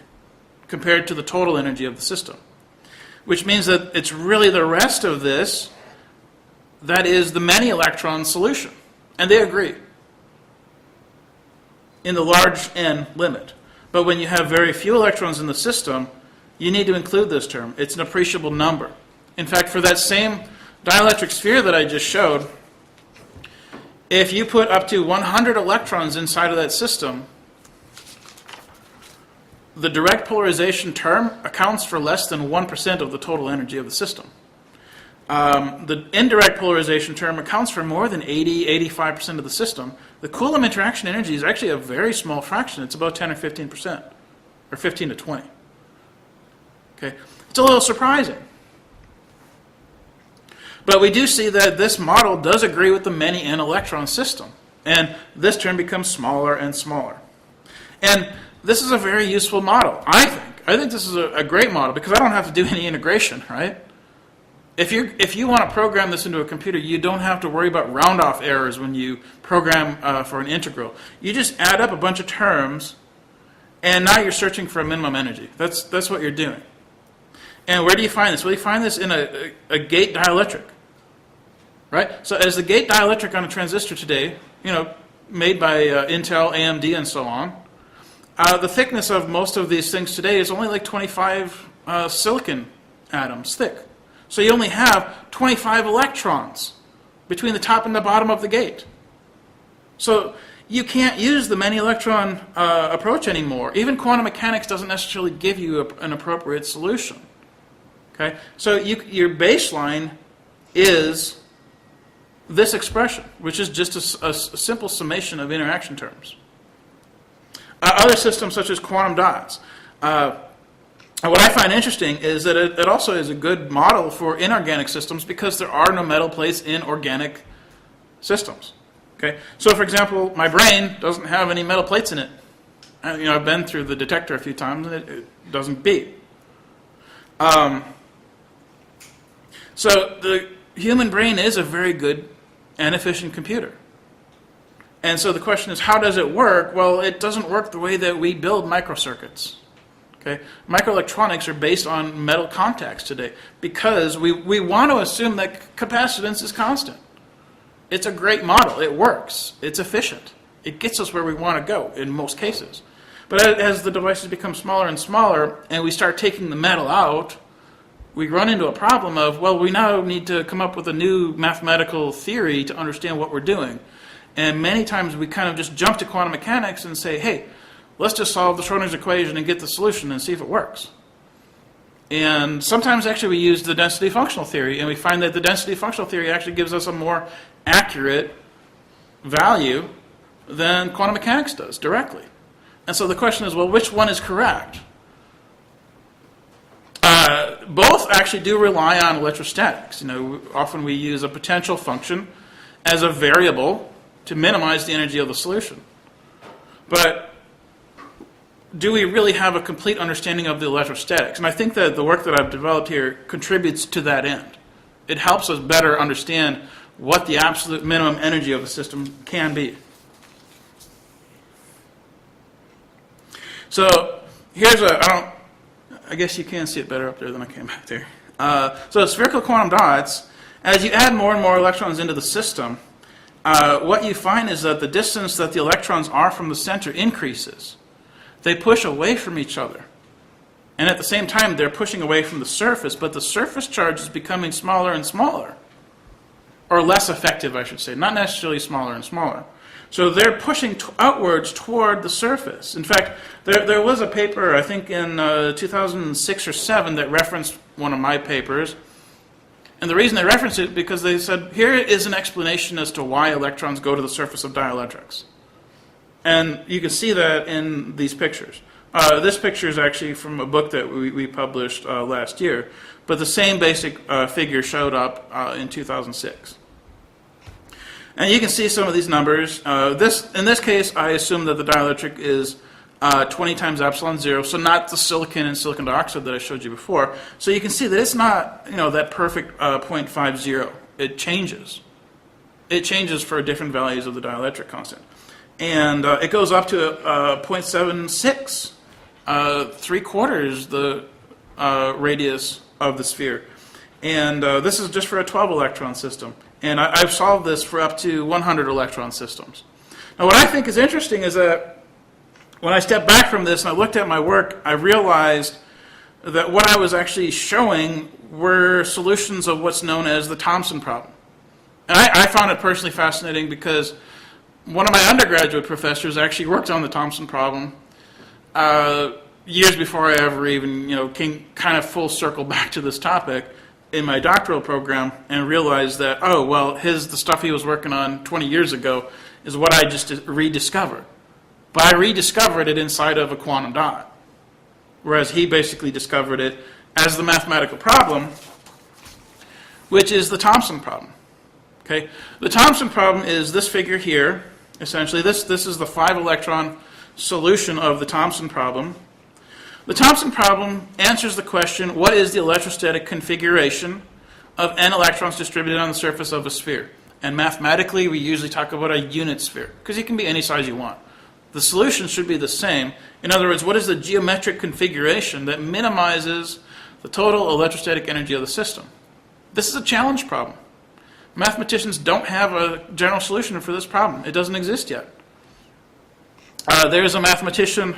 compared to the total energy of the system. Which means that it's really the rest of this that is the many electron solution. And they agree in the large n limit. But when you have very few electrons in the system, you need to include this term. It's an appreciable number. In fact, for that same dielectric sphere that I just showed, if you put up to 100 electrons inside of that system, the direct polarization term accounts for less than 1% of the total energy of the system. The indirect polarization term accounts for more than 80-85% of the system. The Coulomb interaction energy is actually a very small fraction. It's about 10 or 15%, or 15 to 20. Okay? It's a little surprising. But we do see that this model does agree with the many n electron system. And this term becomes smaller and smaller. And this is a very useful model, I think. I think this is a great model because I don't have to do any integration, right? If you want to program this into a computer, you don't have to worry about round-off errors when you program for an integral. You just add up a bunch of terms, and now you're searching for a minimum energy. That's what you're doing. And where do you find this? Well, you find this in a gate dielectric, right? So as the gate dielectric on a transistor today, made by Intel, AMD, and so on, the thickness of most of these things today is only like 25 silicon atoms thick. So you only have 25 electrons between the top and the bottom of the gate. So you can't use the many electron approach anymore. Even quantum mechanics doesn't necessarily give you an appropriate solution. Okay? So your baseline is this expression, which is just a simple summation of interaction terms. Other systems such as quantum dots. What I find interesting is that it also is a good model for inorganic systems because there are no metal plates in organic systems. Okay, so for example, my brain doesn't have any metal plates in it. I've been through the detector a few times and it doesn't beep. So the human brain is a very good and efficient computer. And so the question is, how does it work? Well, it doesn't work the way that we build microcircuits. Okay? Microelectronics are based on metal contacts today because we want to assume that capacitance is constant. It's a great model. It works. It's efficient. It gets us where we want to go in most cases. But as the devices become smaller and smaller and we start taking the metal out, we run into a problem of, well, we now need to come up with a new mathematical theory to understand what we're doing. And many times we kind of just jump to quantum mechanics and say, hey, let's just solve the Schrodinger's equation and get the solution and see if it works. And sometimes actually we use the density functional theory, and we find that the density functional theory actually gives us a more accurate value than quantum mechanics does directly. And so the question is, well, which one is correct? Both actually do rely on electrostatics. Often we use a potential function as a variable to minimize the energy of the solution. But do we really have a complete understanding of the electrostatics? And I think that the work that I've developed here contributes to that end. It helps us better understand what the absolute minimum energy of the system can be. So here's I guess you can see it better up there than I came back there. So spherical quantum dots, as you add more and more electrons into the system, what you find is that the distance that the electrons are from the center increases. They push away from each other. And at the same time, they're pushing away from the surface, but the surface charge is becoming smaller and smaller. Or less effective, I should say. Not necessarily smaller and smaller. So they're pushing outwards toward the surface. In fact, there was a paper, I think in 2006 or 7, that referenced one of my papers. And the reason they referenced it because they said, here is an explanation as to why electrons go to the surface of dielectrics. And you can see that in these pictures. This picture is actually from a book that we published last year. But the same basic figure showed up in 2006. And you can see some of these numbers. In this case, I assume that the dielectric is 20 times epsilon 0, so not the silicon and silicon dioxide that I showed you before. So you can see that it's not that perfect 0.50. It changes. It changes for different values of the dielectric constant. And it goes up to 0.76, 3/4 the radius of the sphere. And this is just for a 12 electron system. And I've solved this for up to 100 electron systems. Now what I think is interesting is that when I stepped back from this and I looked at my work, I realized that what I was actually showing were solutions of what's known as the Thomson Problem. And I found it personally fascinating because one of my undergraduate professors actually worked on the Thomson Problem years before I ever even came kind of full circle back to this topic in my doctoral program, and realized that, oh, well, the stuff he was working on 20 years ago is what I just rediscovered. But I rediscovered it inside of a quantum dot, whereas he basically discovered it as the mathematical problem, which is the Thomson problem. Okay? The Thomson problem is this figure here. Essentially, this is the 5-electron solution of the Thomson problem. The Thomson problem answers the question, what is the electrostatic configuration of n electrons distributed on the surface of a sphere? And mathematically, we usually talk about a unit sphere, because it can be any size you want. The solution should be the same. In other words, what is the geometric configuration that minimizes the total electrostatic energy of the system? This is a challenge problem. Mathematicians don't have a general solution for this problem. It doesn't exist yet. There's a mathematician,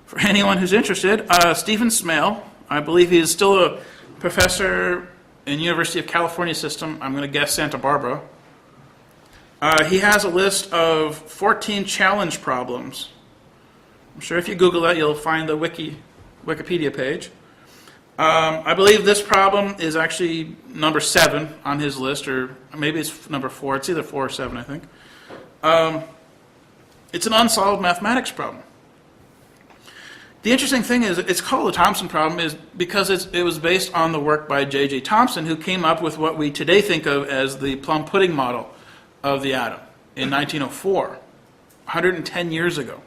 for anyone who's interested, Stephen Smale. I believe he is still a professor in University of California system. I'm going to guess Santa Barbara. He has a list of 14 challenge problems. I'm sure if you Google that, you'll find the Wikipedia page. I believe this problem is actually number 7 on his list, or maybe it's number 4. It's either 4 or 7, I think. It's an unsolved mathematics problem. The interesting thing is, it's called the Thomson problem is because it was based on the work by J.J. Thomson, who came up with what we today think of as the plum pudding model of the atom in 1904, 110 years ago.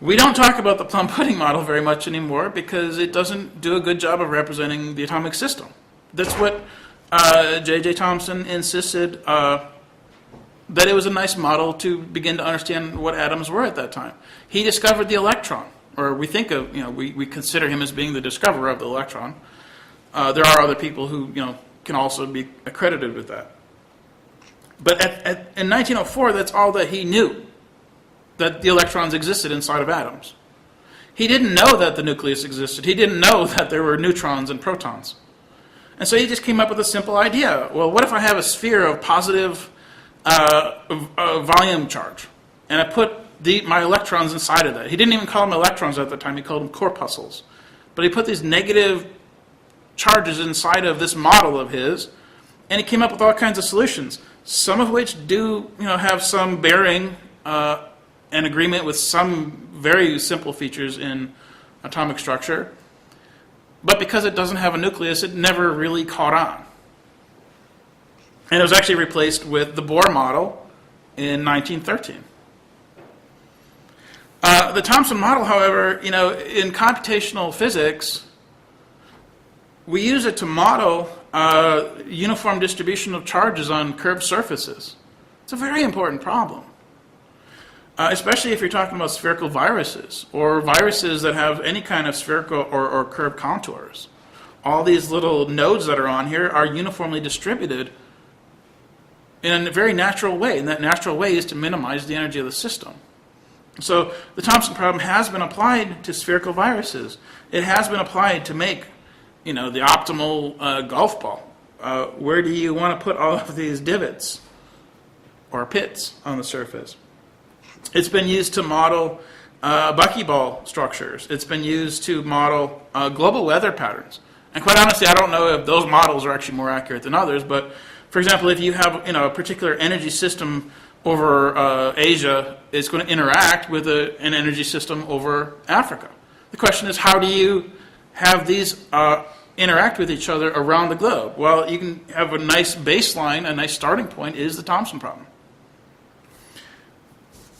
We don't talk about the plum pudding model very much anymore because it doesn't do a good job of representing the atomic system. That's what J.J. Thomson insisted that it was a nice model to begin to understand what atoms were at that time. He discovered the electron, or we think of, we consider him as being the discoverer of the electron. There are other people who, can also be accredited with that. But in 1904, that's all that he knew, that the electrons existed inside of atoms. He didn't know that the nucleus existed. He didn't know that there were neutrons and protons. And so he just came up with a simple idea. Well, what if I have a sphere of positive volume charge, and I put my electrons inside of that? He didn't even call them electrons at the time. He called them corpuscles. But he put these negative charges inside of this model of his, and he came up with all kinds of solutions, some of which do have some bearing and agreement with some very simple features in atomic structure. But because it doesn't have a nucleus, it never really caught on. And it was actually replaced with the Bohr model in 1913. The Thomson model, however, in computational physics, we use it to model uniform distribution of charges on curved surfaces. It's a very important problem, especially if you're talking about spherical viruses or viruses that have any kind of spherical or curved contours. All these little nodes that are on here are uniformly distributed in a very natural way, and that natural way is to minimize the energy of the system. So the Thomson problem has been applied to spherical viruses. It has been applied to make, the optimal golf ball. Where do you want to put all of these divots or pits on the surface? It's been used to model buckyball structures. It's been used to model global weather patterns. And quite honestly, I don't know if those models are actually more accurate than others, but for example, if you have a particular energy system over Asia, it's going to interact with an energy system over Africa. The question is, how do you have these interact with each other around the globe? Well, you can have a nice baseline, a nice starting point is the Thomson problem.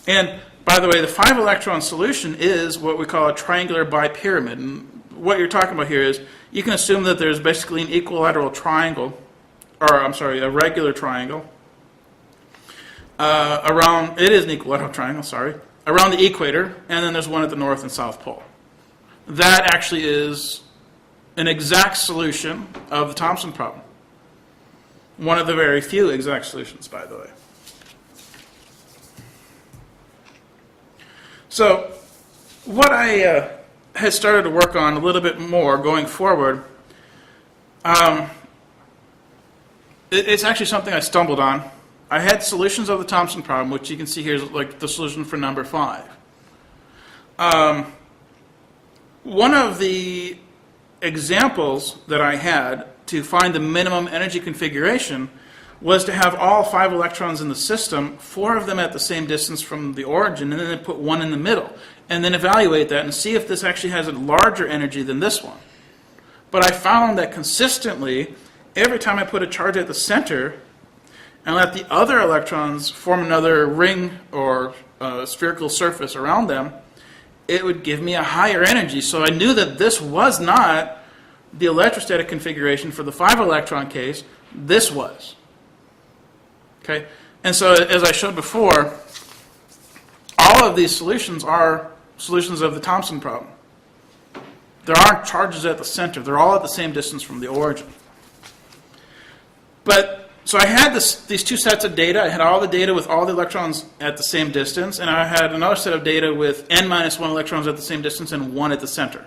And by the way, the 5-electron solution is what we call a triangular bipyramid. And what you're talking about here is you can assume that there's basically an equilateral triangle, a regular triangle, around the equator, and then there's one at the north and south pole. That actually is an exact solution of the Thomson problem. One of the very few exact solutions, by the way. So, what I had started to work on a little bit more going forward, it's actually something I stumbled on. I had solutions of the Thomson problem, which you can see here is like the solution for number 5. One of the examples that I had to find the minimum energy configuration was to have all 5 electrons in the system, 4 of them at the same distance from the origin, and then put one in the middle. and then evaluate that and see if this actually has a larger energy than this one. But I found that consistently, every time I put a charge at the center and let the other electrons form another ring or spherical surface around them, it would give me a higher energy. So I knew that this was not the electrostatic configuration for the 5-electron case. This was. Okay? And so, as I showed before, all of these solutions are solutions of the Thomson problem. There aren't charges at the center. They're all at the same distance from the origin. But, so I had these two sets of data. I had all the data with all the electrons at the same distance, and I had another set of data with n-1 electrons at the same distance and 1 at the center.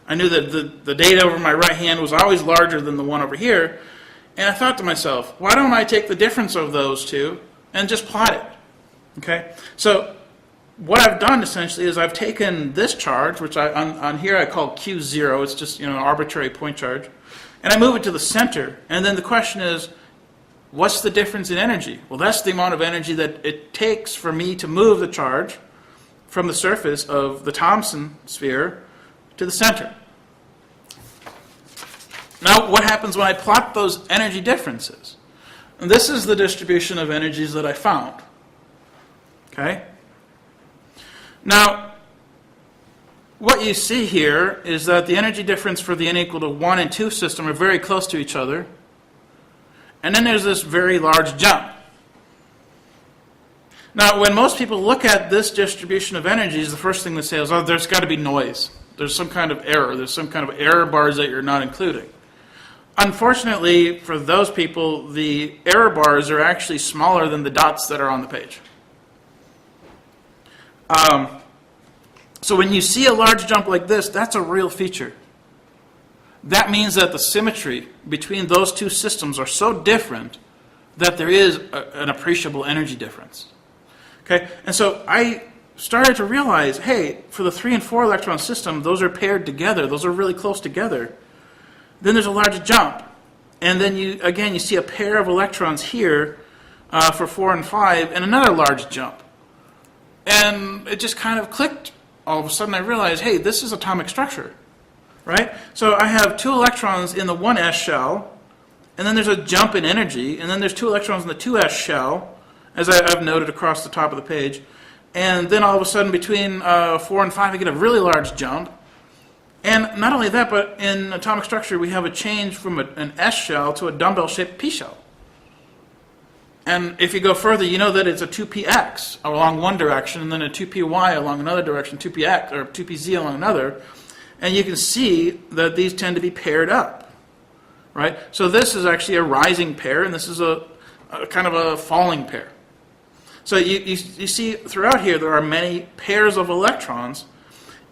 I knew that the data over my right hand was always larger than the one over here, and I thought to myself, why don't I take the difference of those two and just plot it? Okay? So what I've done essentially is I've taken this charge, which on here I call Q0, it's just an arbitrary point charge, and I move it to the center. And then the question is, what's the difference in energy? Well, that's the amount of energy that it takes for me to move the charge from the surface of the Thomson sphere to the center. Now, what happens when I plot those energy differences? And this is the distribution of energies that I found. Okay? Now, what you see here is that the energy difference for the n equal to 1 and 2 system are very close to each other. And then there's this very large jump. Now, when most people look at this distribution of energies, the first thing they say is, oh, there's got to be noise. There's some kind of error. There's some kind of error bars that you're not including. Unfortunately, for those people, the error bars are actually smaller than the dots that are on the page. So when you see a large jump like this, that's a real feature. That means that the symmetry between those two systems are so different that there is an appreciable energy difference. Okay, and so I started to realize, hey, for the 3 and 4 electron system, those are paired together. Those are really close together. Then there's a large jump. And then you see a pair of electrons here for 4 and 5 and another large jump. And it just kind of clicked. All of a sudden I realized, hey, this is atomic structure. Right? So I have 2 electrons in the 1s shell, and then there's a jump in energy, and then there's 2 electrons in the 2s shell, as I've noted across the top of the page. And then all of a sudden between 4 and 5 I get a really large jump. And not only that, but in atomic structure we have a change from an S shell to a dumbbell-shaped P shell. And if you go further, you know that it's a 2px along one direction, and then a 2py along another direction, 2px or 2pz along another. And you can see that these tend to be paired up, right? So this is actually a rising pair, and this is a kind of a falling pair. So you see throughout here there are many pairs of electrons,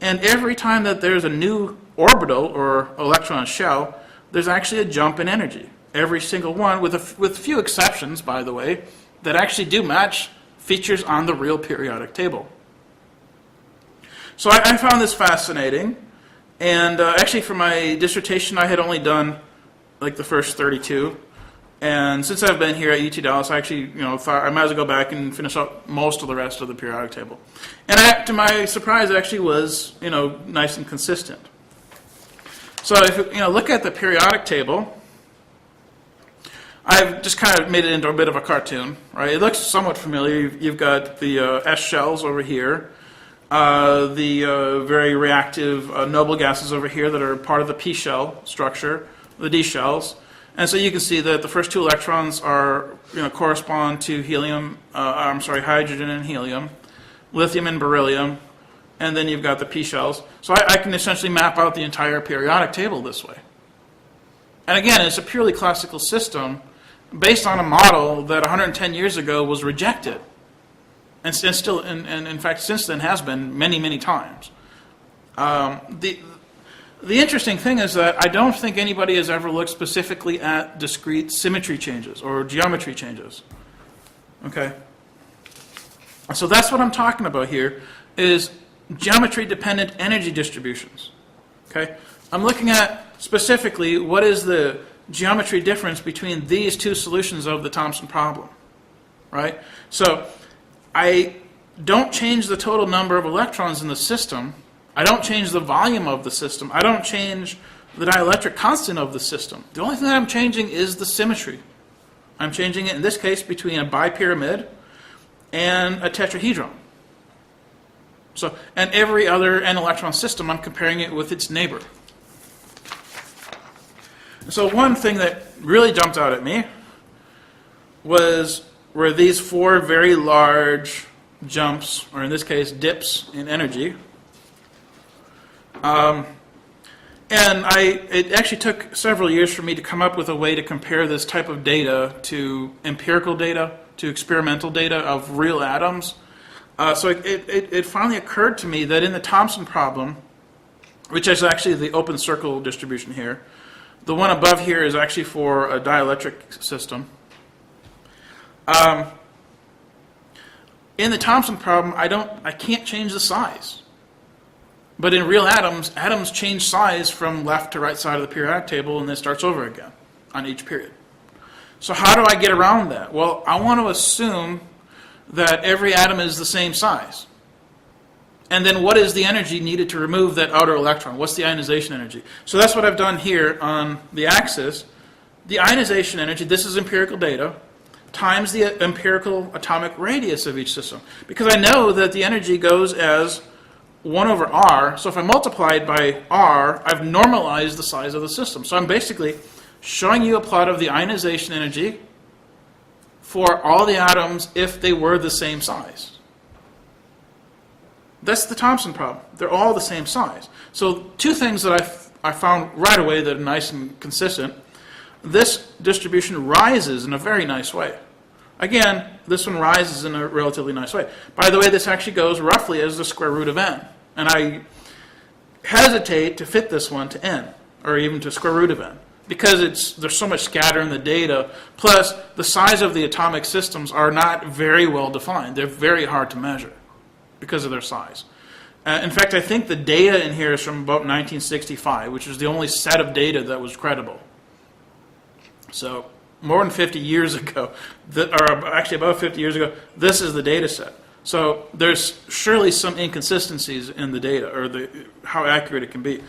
and every time that there's a new orbital or electron shell, there's actually a jump in energy. Every single one, with few exceptions, by the way, that actually do match features on the real periodic table. So I found this fascinating. And actually, for my dissertation, I had only done like the first 32. And since I've been here at UT Dallas, I actually, thought I might as well go back and finish up most of the rest of the periodic table. And to my surprise, it actually was, nice and consistent. So if you look at the periodic table, I've just kind of made it into a bit of a cartoon, right? It looks somewhat familiar. You've got the S shells over here. The very reactive noble gases over here that are part of the P shell structure, the D shells. And so you can see that the first 2 electrons correspond to hydrogen and helium, lithium and beryllium, and then you've got the P shells. So I can essentially map out the entire periodic table this way. And again, it's a purely classical system based on a model that 110 years ago was rejected. And still, and in fact, since then has been many, many times. The interesting thing is that I don't think anybody has ever looked specifically at discrete symmetry changes or geometry changes. Okay? So that's what I'm talking about here, is geometry-dependent energy distributions. Okay? I'm looking at specifically what is the geometry difference between these 2 solutions of the Thomson problem. Right? So I don't change the total number of electrons in the system. I don't change the volume of the system. I don't change the dielectric constant of the system. The only thing that I'm changing is the symmetry. I'm changing it, in this case, between a bipyramid and a tetrahedron. So, and every other n-electron system, I'm comparing it with its neighbor. So one thing that really jumped out at me were these four very large jumps, or in this case, dips in energy. And it actually took several years for me to come up with a way to compare this type of data to empirical data, to experimental data of real atoms. So it finally occurred to me that in the Thomson problem, which is actually the open circle distribution here, the one above here is actually for a dielectric system. In the Thomson problem, I can't change the size. But in real atoms, atoms change size from left to right side of the periodic table, and then starts over again on each period. So how do I get around that? Well, I want to assume that every atom is the same size. And then what is the energy needed to remove that outer electron? What's the ionization energy? So that's what I've done here on the axis. The ionization energy, this is empirical data, times the empirical atomic radius of each system. Because I know that the energy goes as 1 over r, so if I multiply it by r, I've normalized the size of the system. So I'm basically showing you a plot of the ionization energy for all the atoms if they were the same size. That's the Thomson problem. They're all the same size. So two things that I found right away that are nice and consistent. This distribution rises in a very nice way. Again, this one rises in a relatively nice way. By the way, this actually goes roughly as the square root of n. And I hesitate to fit this one to n, or even to square root of n, because there's so much scatter in the data. Plus, the size of the atomic systems are not very well defined. They're very hard to measure because of their size. In fact, I think the data in here is from about 1965, which is the only set of data that was credible. So more than 50 years ago, or actually about 50 years ago, this is the data set. So there's surely some inconsistencies in the data, or how accurate it can be.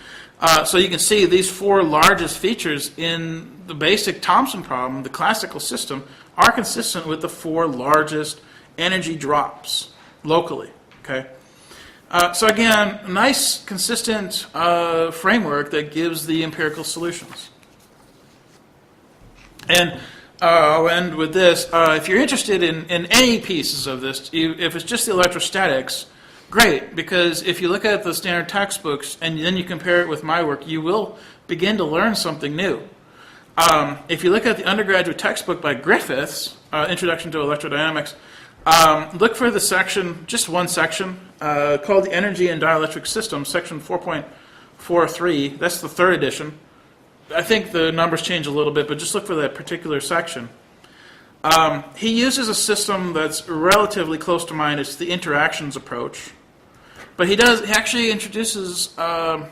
So you can see these four largest features in the basic Thomson problem, the classical system, are consistent with the four largest energy drops locally. Okay. So again, a nice, consistent framework that gives the empirical solutions. And I'll end with this. If you're interested in any pieces of this, if it's just the electrostatics, great, because if you look at the standard textbooks and then you compare it with my work, you will begin to learn something new. If you look at the undergraduate textbook by Griffiths, Introduction to Electrodynamics, look for the section, just one section, called the Energy and Dielectric Systems, section 4.43. That's the third edition. I think the numbers change a little bit, but just look for that particular section. He uses a system that's relatively close to mine. It's the interactions approach. But he actually introduces an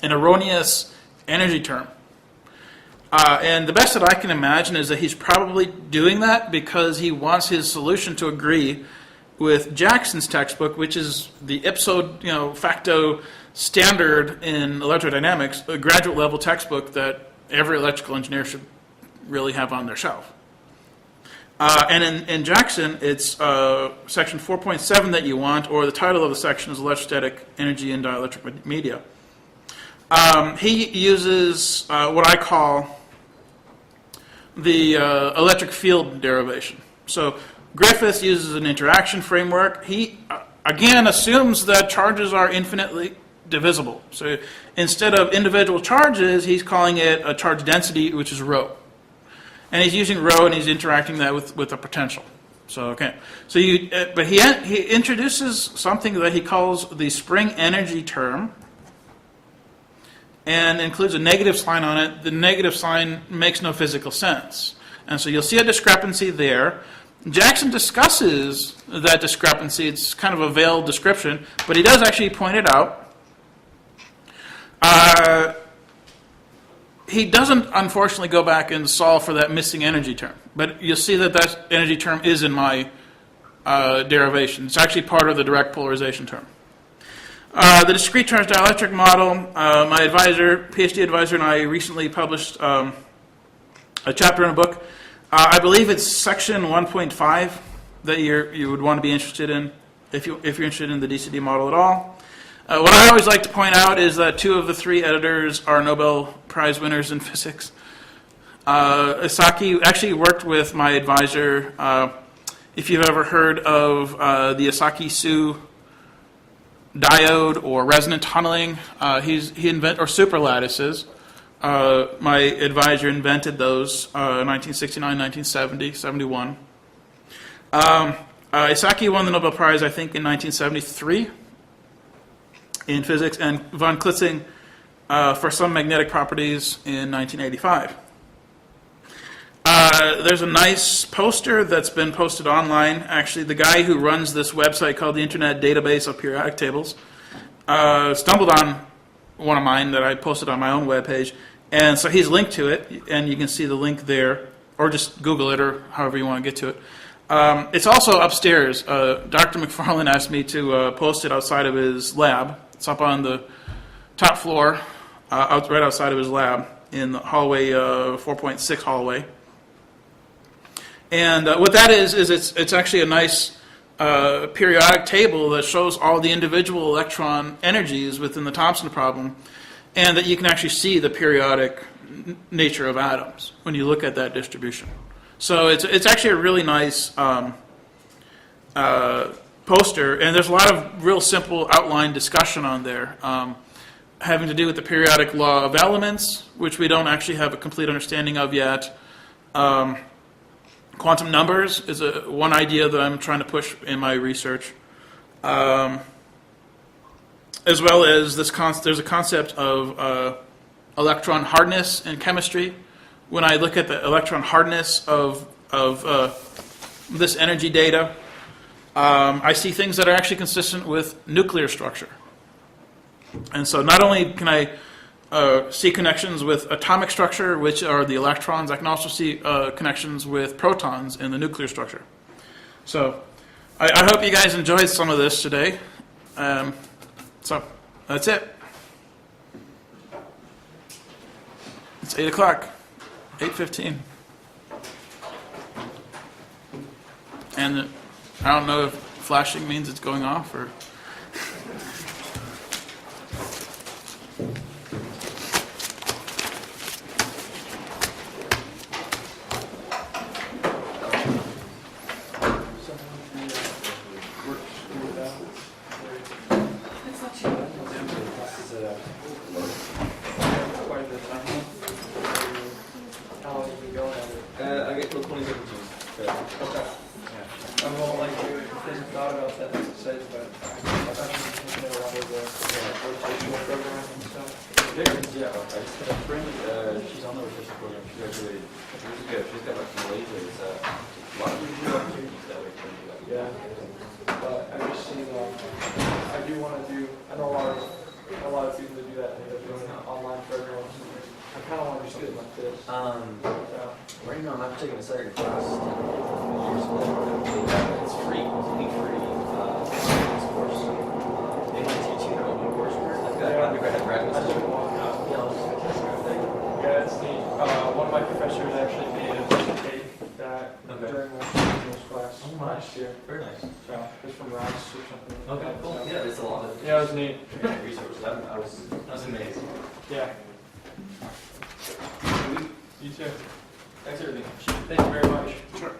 erroneous energy term. And the best that I can imagine is that he's probably doing that because he wants his solution to agree with Jackson's textbook, which is the ipso facto standard in electrodynamics, a graduate level textbook that every electrical engineer should really have on their shelf. And in Jackson, it's section 4.7 that you want, or the title of the section is Electrostatic Energy and Dielectric Media. He uses what I call the electric field derivation. So Griffiths uses an interaction framework. He, again, assumes that charges are infinitely divisible. So instead of individual charges, he's calling it a charge density, which is rho. And he's using rho, and he's interacting that with a potential. So okay. So but he introduces something that he calls the spring energy term, and includes a negative sign on it. The negative sign makes no physical sense, and so you'll see a discrepancy there. Jackson discusses that discrepancy. It's kind of a veiled description, but he does actually point it out. He doesn't, unfortunately, go back and solve for that missing energy term. But you'll see that that energy term is in my derivation. It's actually part of the direct polarization term. The discrete charge dielectric model, my advisor, PhD advisor, and I recently published a chapter in a book. I believe it's section 1.5 that you would want to be interested in if you're interested in the DCD model at all. What I always like to point out is that 2 of the 3 editors are Nobel Prize winners in physics. Esaki actually worked with my advisor. If you've ever heard of the Esaki-Su diode or resonant tunneling, or superlattices. My advisor invented those in 1969, 1970, 71. Esaki won the Nobel Prize, I think, in 1973 in physics, and von Klitzing for some magnetic properties in 1985. There's a nice poster that's been posted online. Actually, the guy who runs this website called the Internet Database of Periodic Tables stumbled on one of mine that I posted on my own webpage, and so he's linked to it, and you can see the link there, or just Google it, or however you want to get to it. It's also upstairs. Dr. McFarlane asked me to post it outside of his lab. It's up on the top floor, right outside of his lab, in the hallway, 4.6 hallway. And what that is it's actually a nice periodic table that shows all the individual electron energies within the Thomson problem, and that you can actually see the periodic nature of atoms when you look at that distribution. So it's actually a really nice poster, and there's a lot of real simple outline discussion on there, having to do with the periodic law of elements, which we don't actually have a complete understanding of yet. Quantum numbers is one idea that I'm trying to push in my research, as well as there's a concept of electron hardness in chemistry. When I look at the electron hardness of this energy data, I see things that are actually consistent with nuclear structure. And so not only can I see connections with atomic structure, which are the electrons, I can also see connections with protons in the nuclear structure. So I hope you guys enjoyed some of this today. So that's it. It's 8 o'clock, 8:15. And I don't know if flashing means it's going off or... I get till 2017. Okay. I won't like to, if there's a thought about that exercise, but I thought you could know a lot of the rotational program and stuff. Yeah, I just had a friend, she's on the rotation program, she graduated years ago, she's got like some lasers, a lot of review opportunities that way for you. Yeah, but I've just seen, I do want to do, I know a lot of people that do that, and they're doing online programs. I kind of want to do something like this. Right now, I'm not taking a second class. It's free, completely free. This course. They might teach you how to do coursework. I've got undergrad and graduate student. Yeah, it's neat. One of my professors actually made a tape that during my original class last year. Very nice. So it's from Rice or something. Okay, cool. So, Yeah, it's a lot of yeah, it was neat. resources. I was amazed. Yeah. You too. Thanks, everything. Thank you very much. Sure.